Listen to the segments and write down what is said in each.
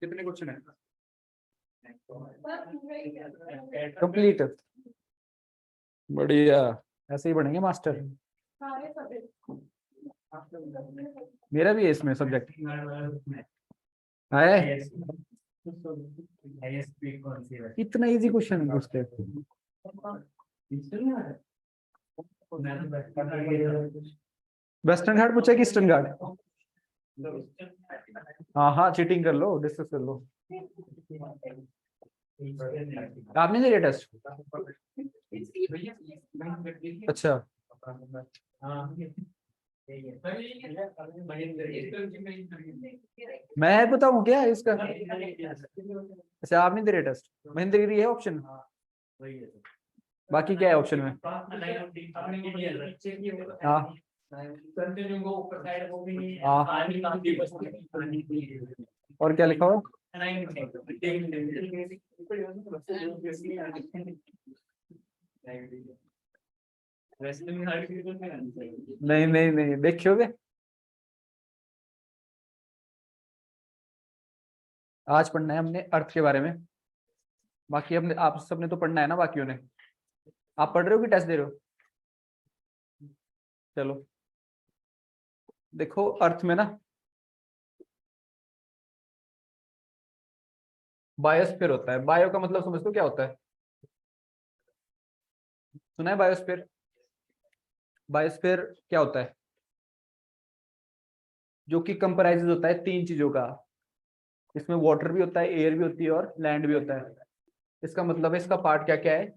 कितने क्वेश्चन है? कंप्लीट। बढ़िया, ऐसे ही बढ़ेंगे मास्टर। मेरा भी है इसमें सब्जेक्ट है। इतना इजी क्वेश्चन पूछते वेस्टर्न घाट पूछा कि ईस्टर्न घाट? हाँ हाँ, चीटिंग कर लो, डिस्कस कर लो। आपने दिया टेस्ट? अच्छा, मैं बताऊं क्या इसका? अच्छा, आपने दिया टेस्ट, महेंद्र गिरी है ऑप्शन। बाकी क्या है ऑप्शन में? हाँ और क्या लिखा हुआ? नहीं नहीं नहीं, देखियोगे आज पढ़ना है हमने अर्थ के बारे में। बाकी हमने, आप सबने तो पढ़ना है ना बाकियों ने? आप पढ़ रहे हो कि टेस्ट दे रहे हो? चलो देखो, अर्थ में ना बायोस्फीयर होता है। बायो का मतलब समझते हो क्या होता है? सुना है बायोस्फीयर? बायोस्फीयर क्या होता है? जो कि कंप्राइजेज होता है 3 चीजों का। इसमें वाटर भी होता है, एयर भी होती है और लैंड भी होता है। इसका मतलब है, इसका पार्ट क्या क्या है?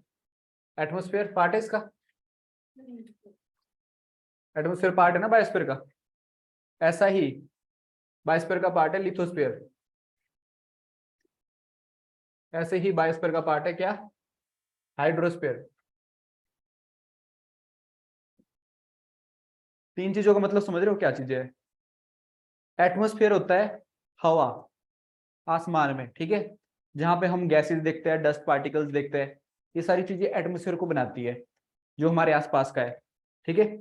एटमोस्फेयर पार्ट है इसका। एटमोस्फेयर पार्ट है ना बायोस्फीयर का। ऐसा ही बायोस्फीयर का पार्ट है लिथोस्फीयर। ऐसे ही बायोस्फीयर का पार्ट है क्या? हाइड्रोस्फीयर। 3 चीजों का मतलब समझ रहे हो क्या चीजें है? एटमोस्फेयर होता है हवा, आसमान में, ठीक है, जहां पे हम गैसेस देखते हैं, डस्ट पार्टिकल्स देखते हैं। ये सारी चीजें एटमोस्फेयर को बनाती है, जो हमारे आसपास का है, ठीक है।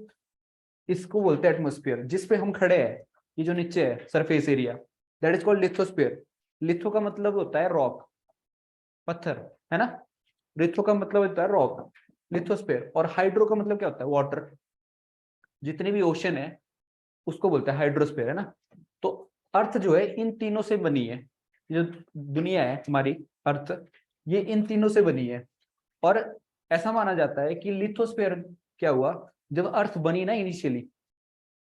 इसको बोलते हैं एटमोस्फेयर। जिस पे हम खड़े हैं, ये जो नीचे है surface area, that is called lithosphere. Litho का मतलब होता है रॉक, पत्थर, है ना। लिथो का मतलब होता है रॉक, लिथोस्फेयर। और हाइड्रो का मतलब क्या होता है? वाटर। जितने भी ओशन है उसको बोलते हैं हाइड्रोस्फेयर, है ना। तो अर्थ जो है इन तीनों से बनी है। जो दुनिया है हमारी, अर्थ, ये इन तीनों से बनी है। और ऐसा माना जाता है कि लिथोस्फेयर क्या हुआ, जब अर्थ बनी ना इनिशियली,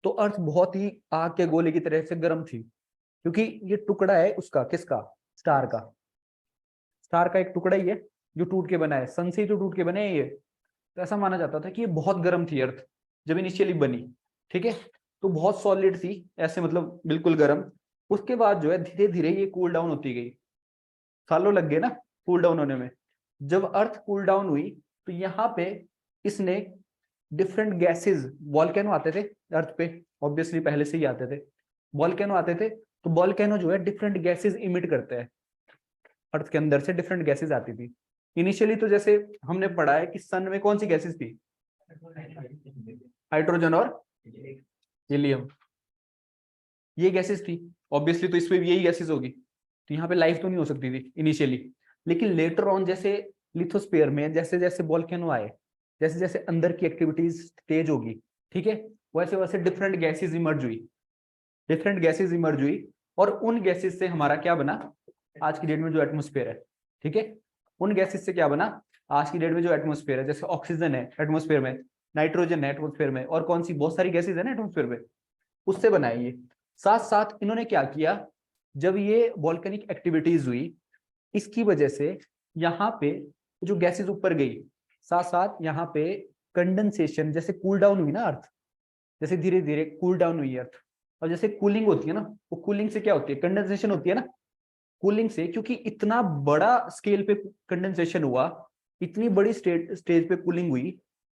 तो अर्थ बहुत ही आग के गोले की तरह से गर्म थी। क्योंकि ये टुकड़ा है उसका, किसका? स्टार का। स्टार का एक टुकड़ा ही है जो टूट के बना है, सन से ही तो टूट के बने हैं ये। तो ऐसा माना जाता था कि ये बहुत गर्म थी अर्थ जब इनिशियली बनी, ठीक है। तो बहुत सॉलिड थी, ऐसे मतलब बिल्कुल गर्म। उसके बाद जो है धीरे धीरे ये कूल डाउन होती गई। सालों लग गए ना कूल डाउन होने में। जब अर्थ कूल डाउन हुई, तो यहाँ पे इसने डिफरेंट गैसेस, वॉल्केनो आते थे अर्थ पे, ऑब्वियसली पहले से ही आते थे, वॉल्केनो आते थे। तो वॉल्केनो जो है डिफरेंट गैसेस इमिट करते हैं, अर्थ के अंदर से डिफरेंट गैसेस आती थी इनिशियली। तो जैसे हमने पढ़ा है कि सन में कौन सी गैसेस थी? हाइड्रोजन और हीलियम, ये गैसेस थी ऑब्वियसली। तो इसमें भी यही गैसेस होगी, तो यहाँ पे लाइफ तो नहीं हो सकती थी इनिशियली। लेकिन लेटर ऑन जैसे लिथोस्फीयर में जैसे जैसे वॉल्केनो आए, जैसे जैसे अंदर की एक्टिविटीज तेज होगी, ठीक है, वैसे वैसे डिफरेंट गैसेस इमर्ज हुई, डिफरेंट गैसेस इमर्ज हुई। और उन गैसेस से हमारा क्या बना आज की डेट में जो एटमोस्फेयर है, ठीक है। उन गैसेस से क्या बना आज की डेट में जो एटमोस्फेयर है? जैसे ऑक्सीजन है एटमोस्फेयर में, नाइट्रोजन है एटमोस्फेयर में, और कौन सी बहुत सारी गैसेस है ना एटमोस्फेयर में, उससे बना है ये। साथ साथ इन्होंने क्या किया, जब ये वॉल्केनिक एक्टिविटीज हुई, इसकी वजह से यहाँ पे जो गैसेस ऊपर गई, साथ साथ यहाँ पे कंडेंसेशन, जैसे कूल डाउन हुई ना अर्थ, जैसे धीरे धीरे कूल डाउन हुई अर्थ, और जैसे कूलिंग होती है ना, वो कूलिंग से क्या होती है? कंडेंसेशन होती है ना, कूलिंग से। क्योंकि इतना बड़ा स्केल पे कंडेंसेशन हुआ, इतनी बड़ी स्टेज पे कूलिंग हुई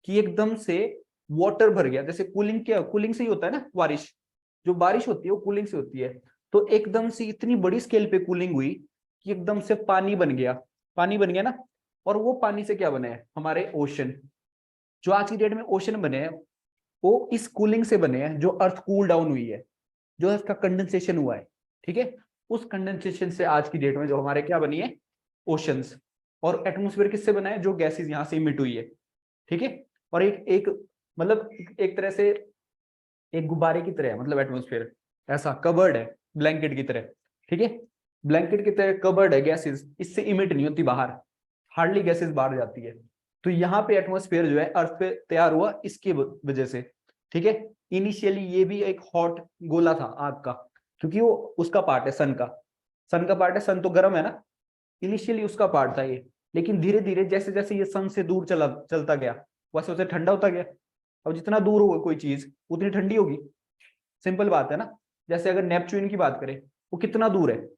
कि एकदम से वाटर भर गया। जैसे कूलिंग, क्या कूलिंग से ही होता है ना, बारिश, जो बारिश होती है वो कूलिंग से होती है। तो एकदम से इतनी बड़ी स्केल पे कूलिंग हुई कि एकदम से पानी बन गया, पानी बन गया ना। और वो पानी से क्या बने हैं? हमारे ओशन। जो आज की डेट में ओशन बने हैं, वो इस कूलिंग से बने हैं जो अर्थ कूल डाउन हुई है, जो इसका कंडेंसेशन हुआ है, ठीक है। उस कंडेंसेशन से आज की डेट में जो हमारे क्या बनी है, ओशंस। और एटमोस्फेयर किससे बना है, जो गैसेस यहाँ से इमिट हुई है, ठीक है। और एक एक मतलब एक तरह से एक गुब्बारे की तरह है, मतलब एटमोस्फेयर ऐसा कवर्ड है ब्लैंकेट की तरह, ठीक है। ब्लैंकेट की तरह कवर्ड है गैसेस, इससे इमिट नहीं होती बाहर, हार्डली गैसेस बाहर जाती है। तो यहाँ पे एटमोस्फेयर जो है अर्थ पे तैयार हुआ इसकी वजह से, ठीक है। इनिशियली ये भी एक हॉट गोला था आग का, क्योंकि वो उसका पार्ट है सन का पार्ट है, सन तो गर्म है ना, इनिशियली उसका पार्ट था ये। लेकिन धीरे धीरे जैसे जैसे ये सन से दूर चलता गया, वैसे वैसे ठंडा होता गया। अब जितना दूर होगा कोई चीज उतनी ठंडी होगी, सिंपल बात है ना। जैसे अगर नेपच्यून की बात करें, वो कितना दूर है,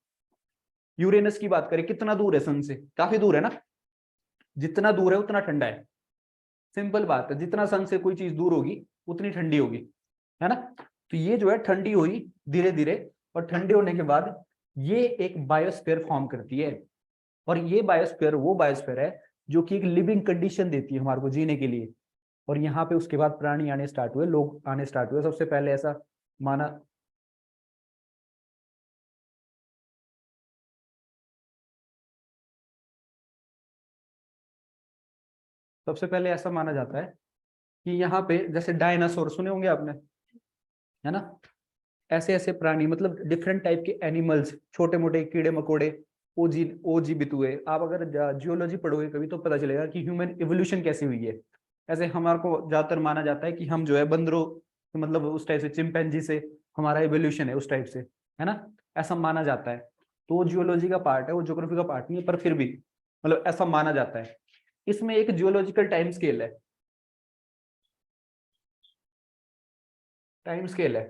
यूरेनस की बात करें कितना दूर है सन से, काफी दूर है ना। जितना दूर है उतना ठंडा है, सिंपल बात है। जितना सन से कोई चीज दूर होगी उतनी ठंडी होगी, है ना। तो ये जो है ठंडी हुई धीरे धीरे, और ठंडे होने के बाद ये एक बायोस्फीयर फॉर्म करती है। और ये बायोस्फीयर वो बायोस्फीयर है जो कि एक लिविंग कंडीशन देती है हमारे को जीने के लिए। और यहाँ पे उसके बाद प्राणी आने स्टार्ट हुए, लोग आने स्टार्ट हुए। सबसे पहले ऐसा माना, सबसे पहले ऐसा माना जाता है कि यहाँ पे जैसे डायनासोर सुने होंगे आपने, है ना। ऐसे ऐसे प्राणी, मतलब डिफरेंट टाइप के एनिमल्स, छोटे मोटे कीड़े मकोड़े, ओ जीवित हुए। आप अगर जियोलॉजी पढ़ोगे कभी तो पता चलेगा कि ह्यूमन इवोल्यूशन कैसे हुई है। ऐसे हमारे को ज्यादातर माना जाता है कि हम जो है बंदरों, मतलब उस टाइप से चिंपैंजी से हमारा इवोल्यूशन है उस टाइप से, है ना, ऐसा माना जाता है। तो वो जियोलॉजी का पार्ट है, वो ज्योग्राफी का पार्ट नहीं है, पर फिर भी मतलब ऐसा माना जाता है। इसमें एक जियोलॉजिकल टाइम स्केल है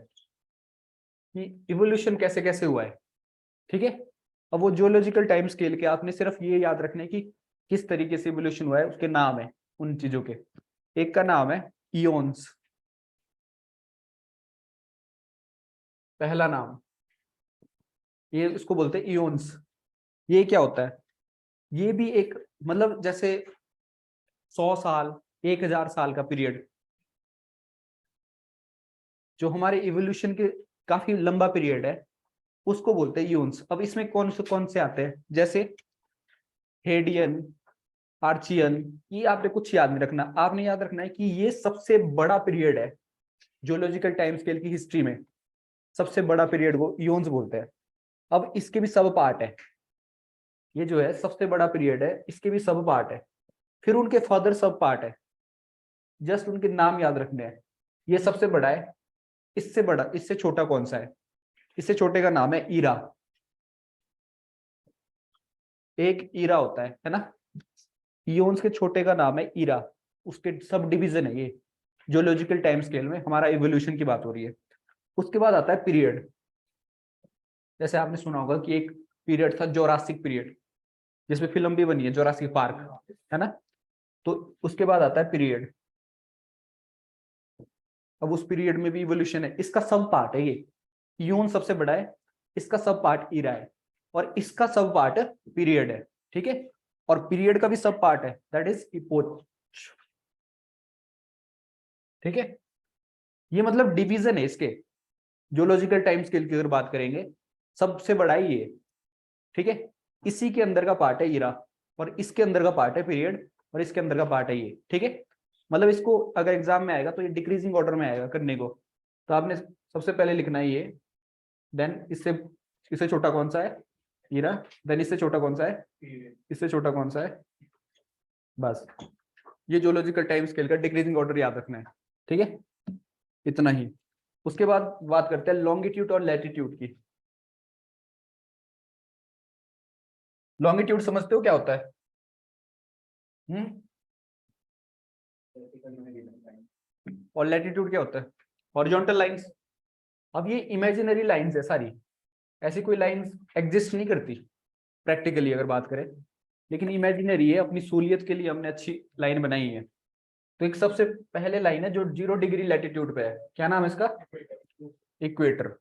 कि इवोल्यूशन कैसे कैसे हुआ है, ठीक है। अब वो जियोलॉजिकल टाइम स्केल के आपने सिर्फ ये याद रखना है कि किस तरीके से इवोल्यूशन हुआ है, उसके नाम है उन चीजों के। एक का नाम है इयोन्स, पहला नाम, ये इसको बोलते हैं इयोन्स। ये क्या होता है, ये भी एक मतलब जैसे 100 साल, 1000 साल का पीरियड, जो हमारे इवोल्यूशन के काफी लंबा पीरियड है, उसको बोलते हैं इयोन्स। अब इसमें कौन से आते हैं, जैसे हेडियन, आर्चियन, ये आपने कुछ याद नहीं रखना। आपने याद रखना है कि ये सबसे बड़ा पीरियड है जियोलॉजिकल टाइम स्केल की हिस्ट्री में। सबसे बड़ा पीरियड को इयोन्स बोलते हैं। अब इसके भी सब पार्ट है, ये जो है सबसे बड़ा पीरियड है, इसके भी सब पार्ट है, फिर उनके फर्दर सब पार्ट है। जस्ट उनके नाम याद रखने हैं। ये सबसे बड़ा है, इससे बड़ा, इससे छोटा कौन सा है, इससे छोटे का नाम है ईरा। एक ईरा होता है ना। इयोन्स के छोटे का नाम है ईरा, उसके सब डिवीजन है ये। जियोलॉजिकल टाइम स्केल में हमारा इवोल्यूशन की बात हो रही है। उसके बाद आता है पीरियड। जैसे आपने सुना होगा कि एक पीरियड था जोरासिक पीरियड, जिसमें फिल्म भी बनी है जोरासिक पार्क, है ना। तो उसके बाद आता है पीरियड। अब उस पीरियड में भी इवोल्यूशन है, इसका सब पार्ट है ये। यून सबसे बड़ा है, इसका सब पार्ट ईरा है, और इसका सब पार्ट पीरियड है, ठीक है। और पीरियड का भी सब पार्ट है, दैट इज इपोच, ठीक है। ये मतलब डिवीजन है इसके जियोलॉजिकल टाइम स्केल की अगर बात करेंगे, सबसे बड़ा है ये, ठीक है। इसी के अंदर का पार्ट है ईरा, और इसके अंदर का पार्ट है पीरियड, और इसके अंदर का पार्ट है ये, ठीक है। मतलब इसको अगर एग्जाम में आएगा तो ये डिक्रीजिंग ऑर्डर में आएगा करने को। तो आपने सबसे पहले लिखना है ये, देन इससे इससे छोटा कौन सा है, ईरा, देन इससे छोटा कौन सा है, इससे छोटा कौन सा है, बस। ये जियोलॉजिकल टाइम स्केल का डिक्रीजिंग ऑर्डर याद रखना है, ठीक है, इतना ही। उसके बाद बात करते हैं लॉन्गिट्यूड और लैटिट्यूड की। लॉन्गिट्यूड समझते हो क्या होता है? हम्म। और लैटिट्यूड क्या होता है? Horizontal lines. अब ये इमेजिनरी लाइंस है सारी, ऐसी कोई लाइंस एग्जिस्ट नहीं करती प्रैक्टिकली अगर बात करें, लेकिन इमेजिनरी है, अपनी सहूलियत के लिए हमने अच्छी लाइन बनाई है। तो एक सबसे पहले लाइन है जो 0 डिग्री लैटिट्यूड पे है, क्या नाम है इसका? इक्वेटर।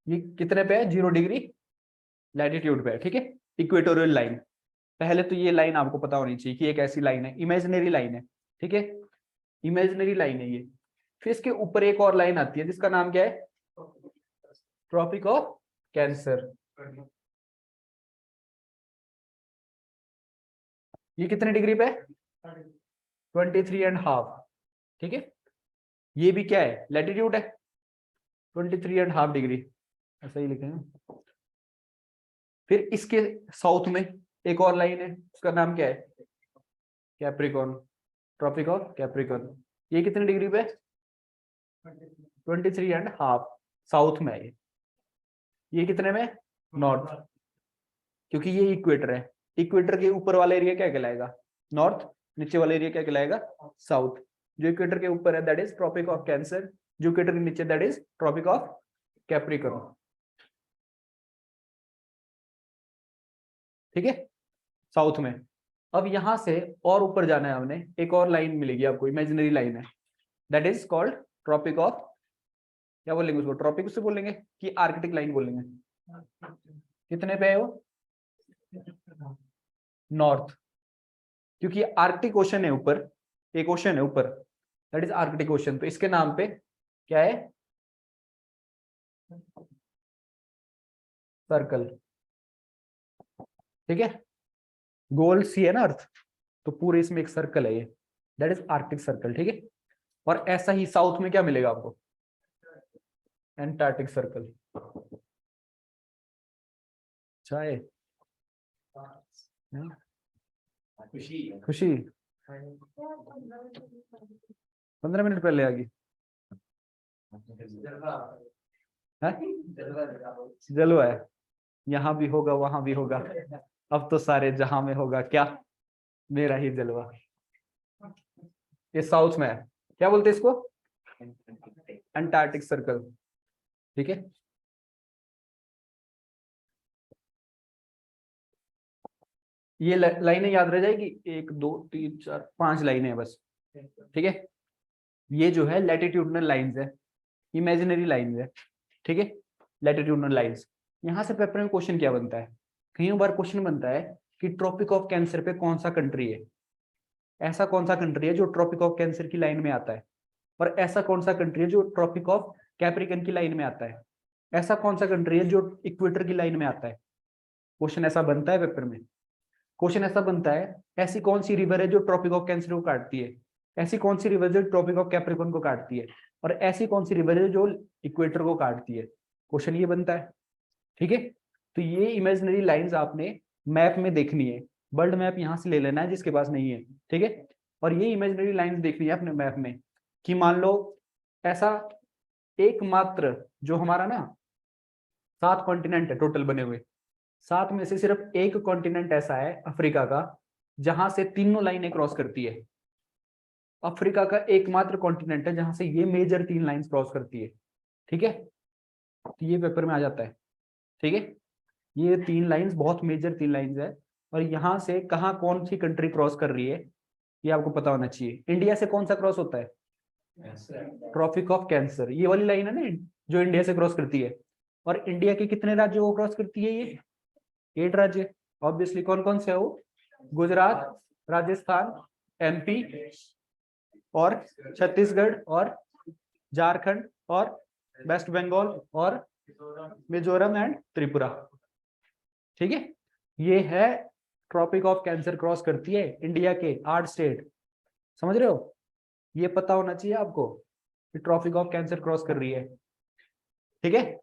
ये कितने पे है? 0 डिग्री लैटिट्यूड पे है, ठीक है, इक्वेटोरियल लाइन। पहले तो ये लाइन आपको पता होनी चाहिए कि एक ऐसी लाइन है, इमेजिनरी लाइन है, ठीक है। इमेजिनरी लाइन है ये। फिर इसके ऊपर एक और लाइन आती है जिसका नाम क्या है, ट्रॉपिक ऑफ कैंसर। ये कितने डिग्री पे, 23.5, ठीक है। ये भी क्या है, लैटिट्यूड है, 23.5 डिग्री, ऐसा ही लिखे हैं। फिर इसके साउथ में एक और लाइन है, उसका नाम क्या है, कैप्रिकॉर्न, ट्रॉपिक ऑफ कैप्रिकॉर्न। ये कितने डिग्री पे, 23.5 साउथ में है। ये कितने में, नॉर्थ, क्योंकि ये इक्वेटर है। इक्वेटर के ऊपर वाला एरिया क्या कहलाएगा, नॉर्थ, नीचे वाला एरिया क्या कहलाएगा, साउथ। जो इक्वेटर के ऊपर है that is tropic of cancer, जो इक्वेटर के नीचे that is tropic of capricorn, ठीक है, साउथ में। अब यहां से और ऊपर जाना है हमने, एक और लाइन मिलेगी आपको, इमेजिनरी लाइन है, that is called tropic of, क्या बोलेंगे उसको, ट्रॉपिक उससे बोलेंगे कि आर्कटिक लाइन बोलेंगे। कितने पे है वो, नॉर्थ, क्योंकि आर्कटिक ओशन है ऊपर, एक ओशन है ऊपर, दैट इज आर्कटिक ओशन, तो इसके नाम पे क्या है, सर्कल, ठीक है। गोल सी है ना अर्थ, तो पूरे इसमें एक सर्कल है ये, दैट इज आर्कटिक सर्कल, ठीक है। और ऐसा ही साउथ में क्या मिलेगा आपको, एंटार्क्टिक सर्कल। चाय, खुशी 15 मिनट पहले आ गई, जलवा है, यहाँ भी होगा वहां भी होगा, अब तो सारे जहां में होगा क्या, मेरा ही जलवा। ये साउथ में है, क्या बोलते हैं इसको, अंटार्कटिक सर्कल, ठीक है। ये लाइनें याद रह जाएगी, 1 2 3 4 5 लाइनें हैं बस, ठीक है। ये जो है लैटिट्यूडनल लाइंस है, इमेजिनरी लाइंस है, ठीक है, लैटिट्यूडनल लाइंस। यहाँ से पेपर में क्वेश्चन क्या बनता है, कई बार क्वेश्चन बनता है कि ट्रॉपिक ऑफ कैंसर पे कौन सा कंट्री है, ऐसा कौन सा कंट्री है जो ट्रॉपिक ऑफ कैंसर की लाइन में आता है, और ऐसा कौन सा कंट्री है जो ट्रॉपिक ऑफ कैप्रिकन की लाइन में आता है, ऐसा कौन सा कंट्री है जो इक्वेटर की लाइन में आता है। क्वेश्चन ऐसा बनता है पेपर में, क्वेश्चन ऐसा बनता है ऐसी कौन सी रिवर है जो ट्रॉपिक ऑफ कैंसर को काटती है, ऐसी कौन सी रिवर जो ट्रॉपिक ऑफ कैप्रिकॉर्न को काटती है, और ऐसी कौन सी रिवर है जो इक्वेटर को काटती है। क्वेश्चन ये बनता है, ठीक है। तो ये इमेजिनरी लाइंस आपने मैप में देखनी है, वर्ल्ड मैप यहाँ से ले लेना है जिसके पास नहीं है, ठीक है। और ये इमेजिनरी लाइंस देखनी है अपने मैप में, कि मान लो ऐसा एकमात्र जो हमारा ना 7 कॉन्टिनेंट है टोटल बने हुए, 7 में से सिर्फ एक कॉन्टिनेंट ऐसा है अफ्रीका का जहां से तीनों लाइनें क्रॉस करती है। अफ्रीका का एकमात्र कॉन्टिनेंट है जहां से ये मेजर 3 लाइंस क्रॉस करती है, ठीक है। तो ये पेपर में आ जाता है, ठीक है। ये 3 लाइंस बहुत मेजर 3 लाइंस है, और यहाँ से कहाँ कौन सी कंट्री क्रॉस कर रही है ये आपको पता होना चाहिए। इंडिया से कौन सा क्रॉस होता है, ट्रॉपिक ऑफ कैंसर, ये वाली लाइन है ना जो इंडिया से क्रॉस करती है। और इंडिया के कितने राज्यों को क्रॉस करती है ये, 8 राज्य, ऑब्वियसली कौन कौन से है वो, गुजरात, राजस्थान, एमपी और छत्तीसगढ़ और झारखंड और वेस्ट बंगाल और मिजोरम एंड त्रिपुरा, ठीक है। ये है ट्रॉपिक ऑफ कैंसर क्रॉस करती है इंडिया के 8 स्टेट, समझ रहे हो। ये पता होना चाहिए आपको कि ट्रॉपिक ऑफ कैंसर क्रॉस कर रही है, ठीक है।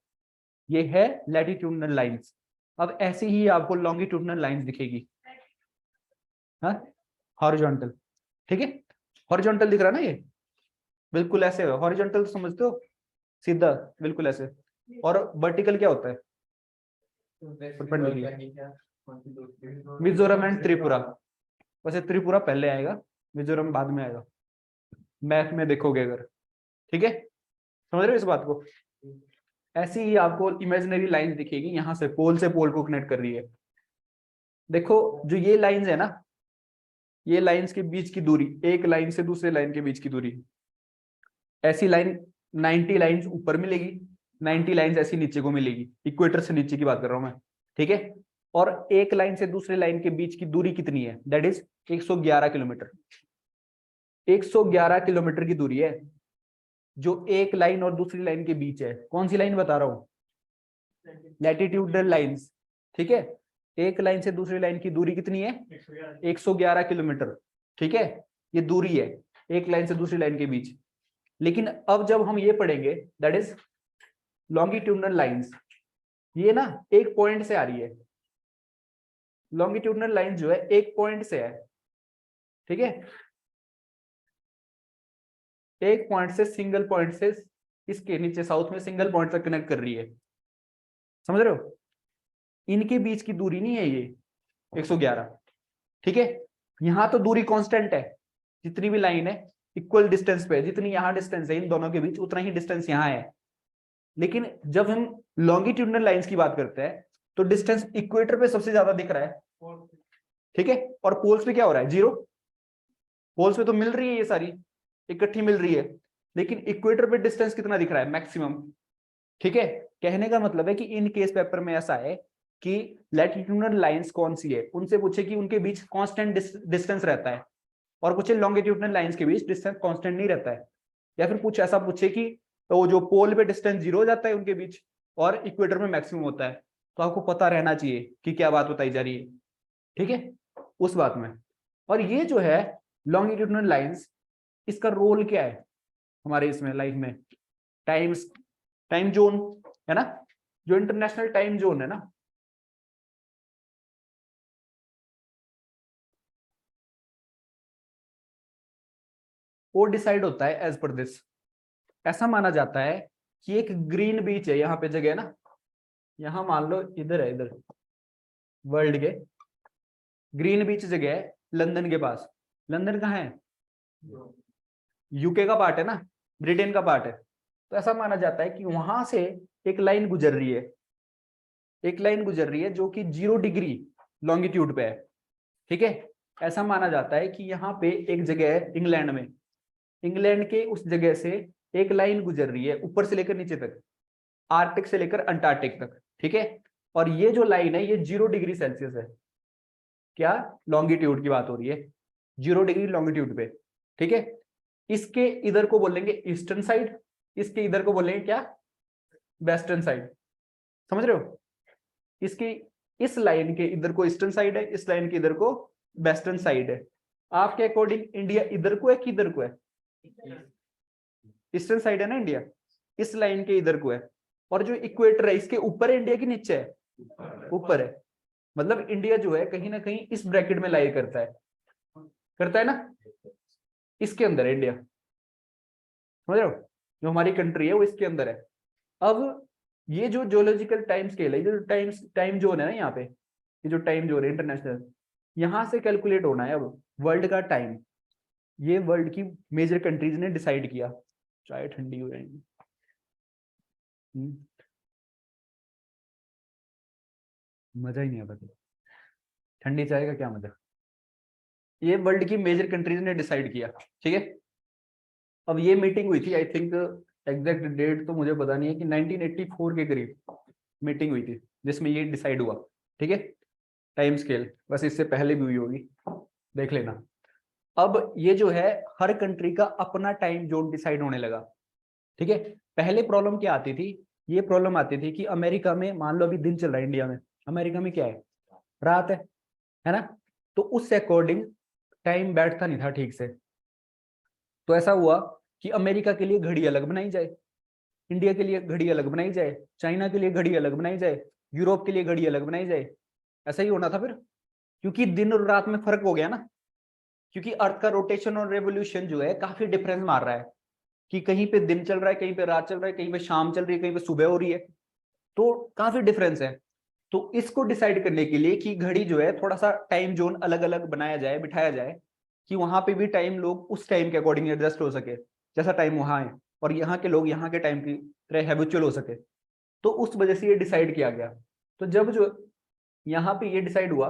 ये है लैटिट्यूडनल लाइंस। अब ऐसी ही आपको लॉन्गिट्यूडनल लाइंस दिखेगी, हाँ, हॉरिजॉन्टल, ठीक है। हॉरिजॉन्टल दिख रहा ना ये, बिल्कुल ऐसे है हॉरिजॉन्टल, समझते हो, सीधा बिल्कुल ऐसे। और वर्टिकल क्या होता है, मिजोरम एंड त्रिपुरा, वैसे त्रिपुरा पहले आएगा, मिजोरम बाद में आएगा, मैप में देखोगे अगर, ठीक है। समझ रहे हो इस बात को। ऐसी ही आपको इमेजिनरी लाइन दिखेगी, यहाँ से पोल को कनेक्ट कर रही है। देखो जो ये लाइंस है ना, ये लाइंस के बीच की दूरी, एक लाइन से दूसरे लाइन के बीच की दूरी, ऐसी लाइन 90 लाइंस ऊपर मिलेगी, 90 लाइंस ऐसी नीचे को मिलेगी, इक्वेटर से नीचे की बात कर रहा हूं मैं, ठीक है। और एक लाइन से दूसरे लाइन के बीच की दूरी कितनी है, दैट इज 111 किलोमीटर। 111 किलोमीटर की दूरी है जो एक लाइन और दूसरी लाइन के बीच है। कौन सी लाइन बता रहा हूं? Latitudinal lines. ठीक है, एक लाइन से दूसरी लाइन की दूरी कितनी है? 111 किलोमीटर। ठीक है, ये दूरी है एक लाइन से दूसरी लाइन के बीच। लेकिन अब जब हम ये पढ़ेंगे दैट इज लॉन्गिट्यूडनल लाइंस, ये ना एक पॉइंट से आ रही है। लॉन्गिट्यूडनल लाइन जो है एक पॉइंट से है। ठीक है, एक पॉइंट से, सिंगल पॉइंट से इसके नीचे साउथ में सिंगल पॉइंट तक कनेक्ट कर रही है। समझ रहे हो? इनके बीच की दूरी नहीं है ये 111। ठीक है, यहां तो दूरी कांस्टेंट है, जितनी भी लाइन है इक्वल डिस्टेंस पे है। जितनी यहां डिस्टेंस है इन दोनों के बीच उतना ही डिस्टेंस यहां है। लेकिन जब हम लॉन्गिट्यूडनल लाइंस की बात करते हैं तो डिस्टेंस इक्वेटर पे सबसे ज्यादा दिख रहा है। ठीक है, और पोल्स पे क्या हो रहा है? 0। पोल्स पे तो मिल रही है, ये सारी इकट्ठी मिल रही है, लेकिन इक्वेटर पे डिस्टेंस कितना दिख रहा है? मैक्सिमम। ठीक है, कहने का मतलब है कि इन केस पेपर में ऐसा है कि लैटिट्यूडनल लाइंस कौन सी है, उनसे पूछे कि उनके बीच कांस्टेंट डिस्टेंस रहता है, और पूछे लॉन्गिट्यूडनल लाइंस के बीच डिस्टेंस कांस्टेंट नहीं रहता है। या फिर कुछ ऐसा पूछे कि तो जो पोल पे डिस्टेंस 0 हो जाता है उनके बीच और इक्वेटर में मैक्सिमम होता है, तो आपको पता रहना चाहिए कि क्या बात बताई जा रही है। ठीक है, उस बात में। और ये जो है लॉन्गिट्यूडनल लाइंस, इसका रोल क्या है हमारे इसमें लाइफ में? टाइम जोन है ना, जो इंटरनेशनल टाइम जोन है ना, वो डिसाइड होता है एज पर दिस। ऐसा माना जाता है कि एक ग्रीन बीच है यहाँ पे जगह है ना, यहाँ मान लो इधर है, इधर वर्ल्ड के ग्रीन बीच जगह है लंदन के पास। लंदन कहाँ है? यूके का पार्ट है ना, ब्रिटेन का पार्ट है। तो ऐसा माना जाता है कि वहां से एक लाइन गुजर रही है, एक लाइन गुजर रही है जो कि 0 डिग्री लॉन्गिट्यूड पे है। ठीक है, ऐसा माना जाता है कि यहाँ पे एक जगह है इंग्लैंड में, इंग्लैंड के उस जगह से एक लाइन गुजर रही है ऊपर से लेकर नीचे तक, आर्कटिक से लेकर अंटार्कटिक तक। ठीक है, और ये जो लाइन है ये 0 डिग्री सेल्सियस है। क्या? लॉन्गिट्यूड की बात हो रही है, 0 डिग्री लॉन्गिट्यूड पे। ठीक है, इसके इधर को बोलेंगे ईस्टर्न साइड, इसके इधर को बोलेंगे क्या? Western side. समझ रहे हो? इसकी इस लाइन के इधर को ईस्टर्न साइड है, इस लाइन के इधर को वेस्टर्न साइड है। आपके अकॉर्डिंग इंडिया इधर को है कि इधर को है? ईस्टर्न साइड है ना इंडिया, इस लाइन के इधर को है। और जो इक्वेटर है इसके ऊपर है इंडिया की नीचे है? ऊपर है। मतलब इंडिया जो है कहीं ना कहीं इस ब्रैकेट में लाई करता है ना, इसके अंदर है इंडिया। समझ रहे हो? जो हमारी कंट्री है वो इसके अंदर है। अब ये जो जियोलॉजिकल टाइम स्केल है, जो टाइम जोन है ना यहाँ पे, ये जो टाइम जोन है इंटरनेशनल, यहाँ से कैलकुलेट होना है अब वर्ल्ड का टाइम। ये वर्ल्ड की मेजर कंट्रीज ने डिसाइड किया। चाय ठंडी हो जाएगी। मजा ही नहीं आता ठंडी चाय का, क्या मजा। ये वर्ल्ड की मेजर कंट्रीज ने डिसाइड किया। ठीक है, अब ये मीटिंग हुई थी, आई थिंक एग्जैक्ट डेट तो मुझे पता नहीं है, कि 1984 के करीब मीटिंग हुई थी जिसमें ये डिसाइड हुआ। ठीक है, टाइम स्केल, बस इससे पहले भी हुई होगी, देख लेना। अब ये जो है हर कंट्री का अपना टाइम जोन डिसाइड होने लगा। ठीक है, पहले प्रॉब्लम क्या आती थी? ये प्रॉब्लम आती थी कि अमेरिका में मान लो अभी दिन चल रहा है, इंडिया में, अमेरिका में क्या है? रात है ना। तो उससे अकॉर्डिंग टाइम बैठता नहीं था ठीक से। तो ऐसा हुआ कि अमेरिका के लिए घड़ी अलग बनाई जाए, इंडिया के लिए घड़ी अलग बनाई जाए, चाइना के लिए घड़ी अलग बनाई जाए, यूरोप के लिए घड़ी अलग बनाई जाए। ऐसा ही होना था फिर, क्योंकि दिन और रात में फर्क हो गया ना। क्योंकि अर्थ का रोटेशन और रेवोल्यूशन जो है काफी डिफरेंस मार रहा है, कि कहीं पे दिन चल रहा है, कहीं पे रात चल रहा है, कहीं पे शाम चल रही है, कहीं पे सुबह हो रही है। तो काफी डिफरेंस है। तो इसको डिसाइड करने के लिए कि घड़ी जो है थोड़ा सा टाइम जोन अलग अलग बनाया जाए, बिठाया जाए, कि वहां पे भी टाइम लोग उस टाइम के अकॉर्डिंग एडजस्ट हो सके, जैसा टाइम वहां है, और यहाँ के लोग यहाँ के टाइम की तरह हैबिचुअल हो सके। तो उस वजह से ये डिसाइड किया गया। तो जब जो यहाँ पे ये डिसाइड हुआ,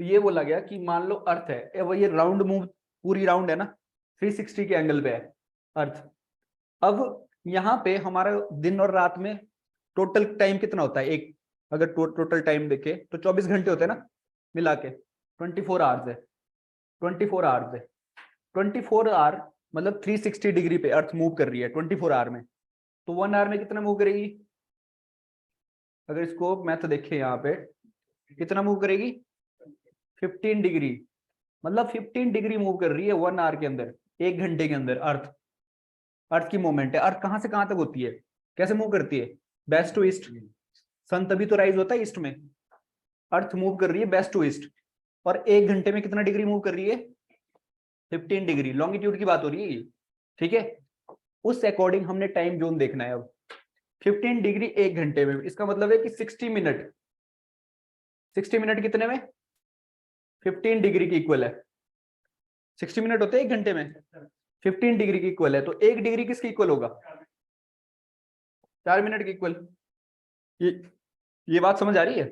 तो ये बोला गया कि मान लो अर्थ है वो, ये राउंड मूव, पूरी राउंड है ना, 360 के एंगल पे है अर्थ। अब यहाँ पे हमारा दिन और रात में टोटल टाइम कितना होता है? एक, अगर टोटल टाइम देखे तो 24 घंटे होते हैं ना मिला के, 24 आवर्स है, 24 आवर्स है। 24 आवर मतलब 360 डिग्री पे अर्थ मूव कर रही है 24 आवर में, तो 1 आवर में कितना मूव करेगी? अगर इसको मैथ देखें यहाँ पे, कितना मूव करेगी? 15 डिग्री, मतलब 15 डिग्री मूव कर रही है 1 आवर के अंदर, 1 घंटे के अंदर। अर्थ की मूवमेंट है। अर्थ कहां से कहां तक होती है, कैसे मूव करती है? Waste to east. सन तभी तो राइज होता है ईस्ट में। अर्थ मूव कर रही है वेस्ट टू ईस्ट, और 1 घंटे में कितना डिग्री मूव कर रही है? 15 डिग्री। लॉन्गिट्यूड की बात हो रही है ये, ठीक है। उस अकॉर्डिंग हमने टाइम जोन देखना है अब। 15 डिग्री 1 घंटे में, इसका मतलब है कि 60 मिनट, 60 मिनट कितने में? 15 डिग्री की इक्वल है। 60 मिनट होते हैं 1 घंटे में, 15 डिग्री की इक्वल है। तो 1 डिग्री किसकी इक्वल होगा? 4 मिनट की इक्वल। ये बात समझ आ रही है?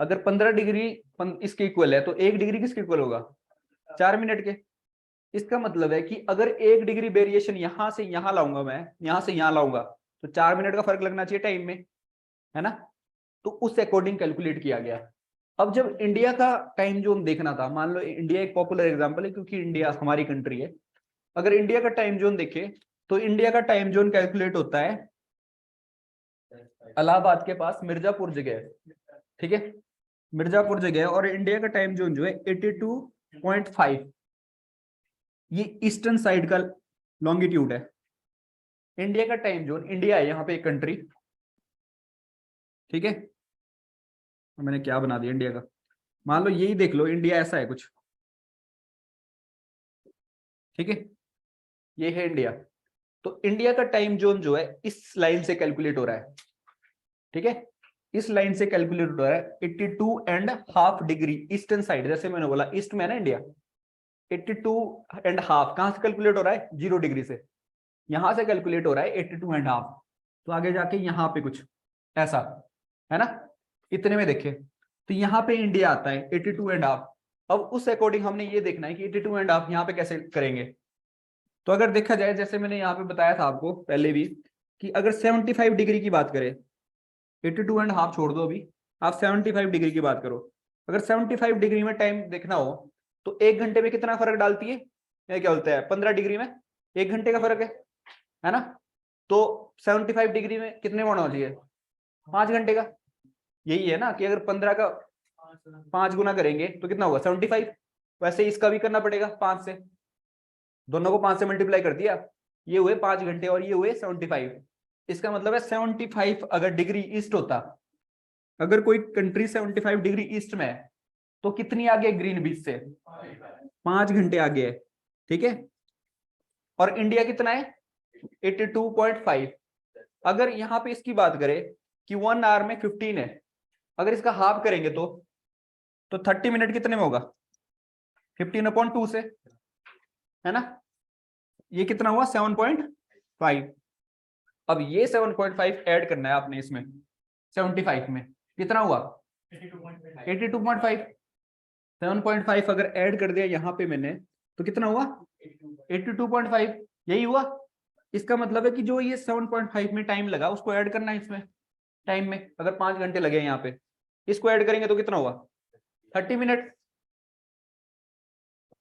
अगर 15 डिग्री इसके इक्वल है, तो 1 डिग्री किसके इक्वल होगा? 4 मिनट के। इसका मतलब है कि अगर 1 डिग्री वेरिएशन यहां से यहां लाऊंगा, मैं यहां से यहां लाऊंगा, तो 4 मिनट का फर्क लगना चाहिए टाइम में, है ना। तो उस अकॉर्डिंग कैलकुलेट किया गया। अब जब इंडिया का टाइम जोन देखना था, मान लो इंडिया एक पॉपुलर एग्जांपल है क्योंकि इंडिया हमारी कंट्री है। अगर इंडिया का टाइम जोन देखे, तो इंडिया का टाइम जोन कैलकुलेट होता है इलाहाबाद के पास मिर्जापुर जगह है, ठीक है। मिर्जापुर जगह है, और इंडिया का टाइम जोन जो है 82.5, ये ईस्टर्न साइड का लॉन्गिट्यूड है। इंडिया का टाइम जोन, इंडिया है यहाँ पे एक कंट्री, ठीक है। मैंने क्या बना दिया इंडिया का, मान लो यही देख लो, इंडिया ऐसा है कुछ, ठीक है। ये है इंडिया। तो इंडिया का टाइम जोन जो है इस लाइन से कैलकुलेट हो रहा है, ठीक है। इस लाइन से कैलकुलेट हो रहा है 82.5 डिग्री ईस्टर्न साइड, जैसे मैंने बोला ईस्ट में है ना इंडिया। 82.5 कहां से कैलकुलेट हो रहा है? 0 डिग्री से। यहां से कैलकुलेट हो रहा है 82.5। तो आगे जाके यहाँ पे कुछ ऐसा है ना, इतने में देखे, तो यहाँ पे इंडिया आता है 82.5। अब उस अकॉर्डिंग हमने ये देखना है कि 82.5 यहाँ पे कैसे करेंगे। तो अगर देखा जाए, जैसे मैंने यहाँ पे बताया था आपको पहले भी, कि अगर 75 डिग्री की बात करें, 82.5 छोड़ दो अभी, आप 75 डिग्री की बात करो। अगर 75 डिग्री में टाइम देखना हो, तो 1 घंटे में कितना फर्क डालती है, या क्या बोलते हैं 15 डिग्री में 1 घंटे का फर्क है ना। तो 75 डिग्री में कितने होना चाहिए? 5 घंटे का। यही है ना कि अगर 15 का 5 गुना करेंगे तो कितना होगा? 75। वैसे इसका भी करना पड़ेगा 5 से, दोनों को 5 से मल्टीप्लाई कर दिया, ये हुए 5 घंटे और ये हुए 75। इसका मतलब है 75 अगर डिग्री ईस्ट होता, अगर कोई कंट्री 75 डिग्री ईस्ट में है, तो कितनी आगे ग्रीन बीच से? 5 घंटे आगे है, ठीक है। और इंडिया कितना है? 82.5। अगर यहाँ पे इसकी बात करें कि 1 आवर में 15 है, अगर इसका हाफ करेंगे तो 30 मिनट कितने में होगा? 15/2 से, है ना। ये कितना हुआ? 7.5। अब ये 7.5 ऐड करना है आपने इसमें 75 में, कितना हुआ? 82.5। 7.5 अगर ऐड कर दिया यहाँ पे मैंने, तो कितना हुआ? 82.5। यही हुआ। इसका मतलब है कि जो ये 7.5 में टाइम लगा, उसको ऐड करना है इसमें टाइम में। अगर 5 घंटे लगे यहाँ पे, इसको ऐड करेंगे तो कितना हुआ? 30 मिनट।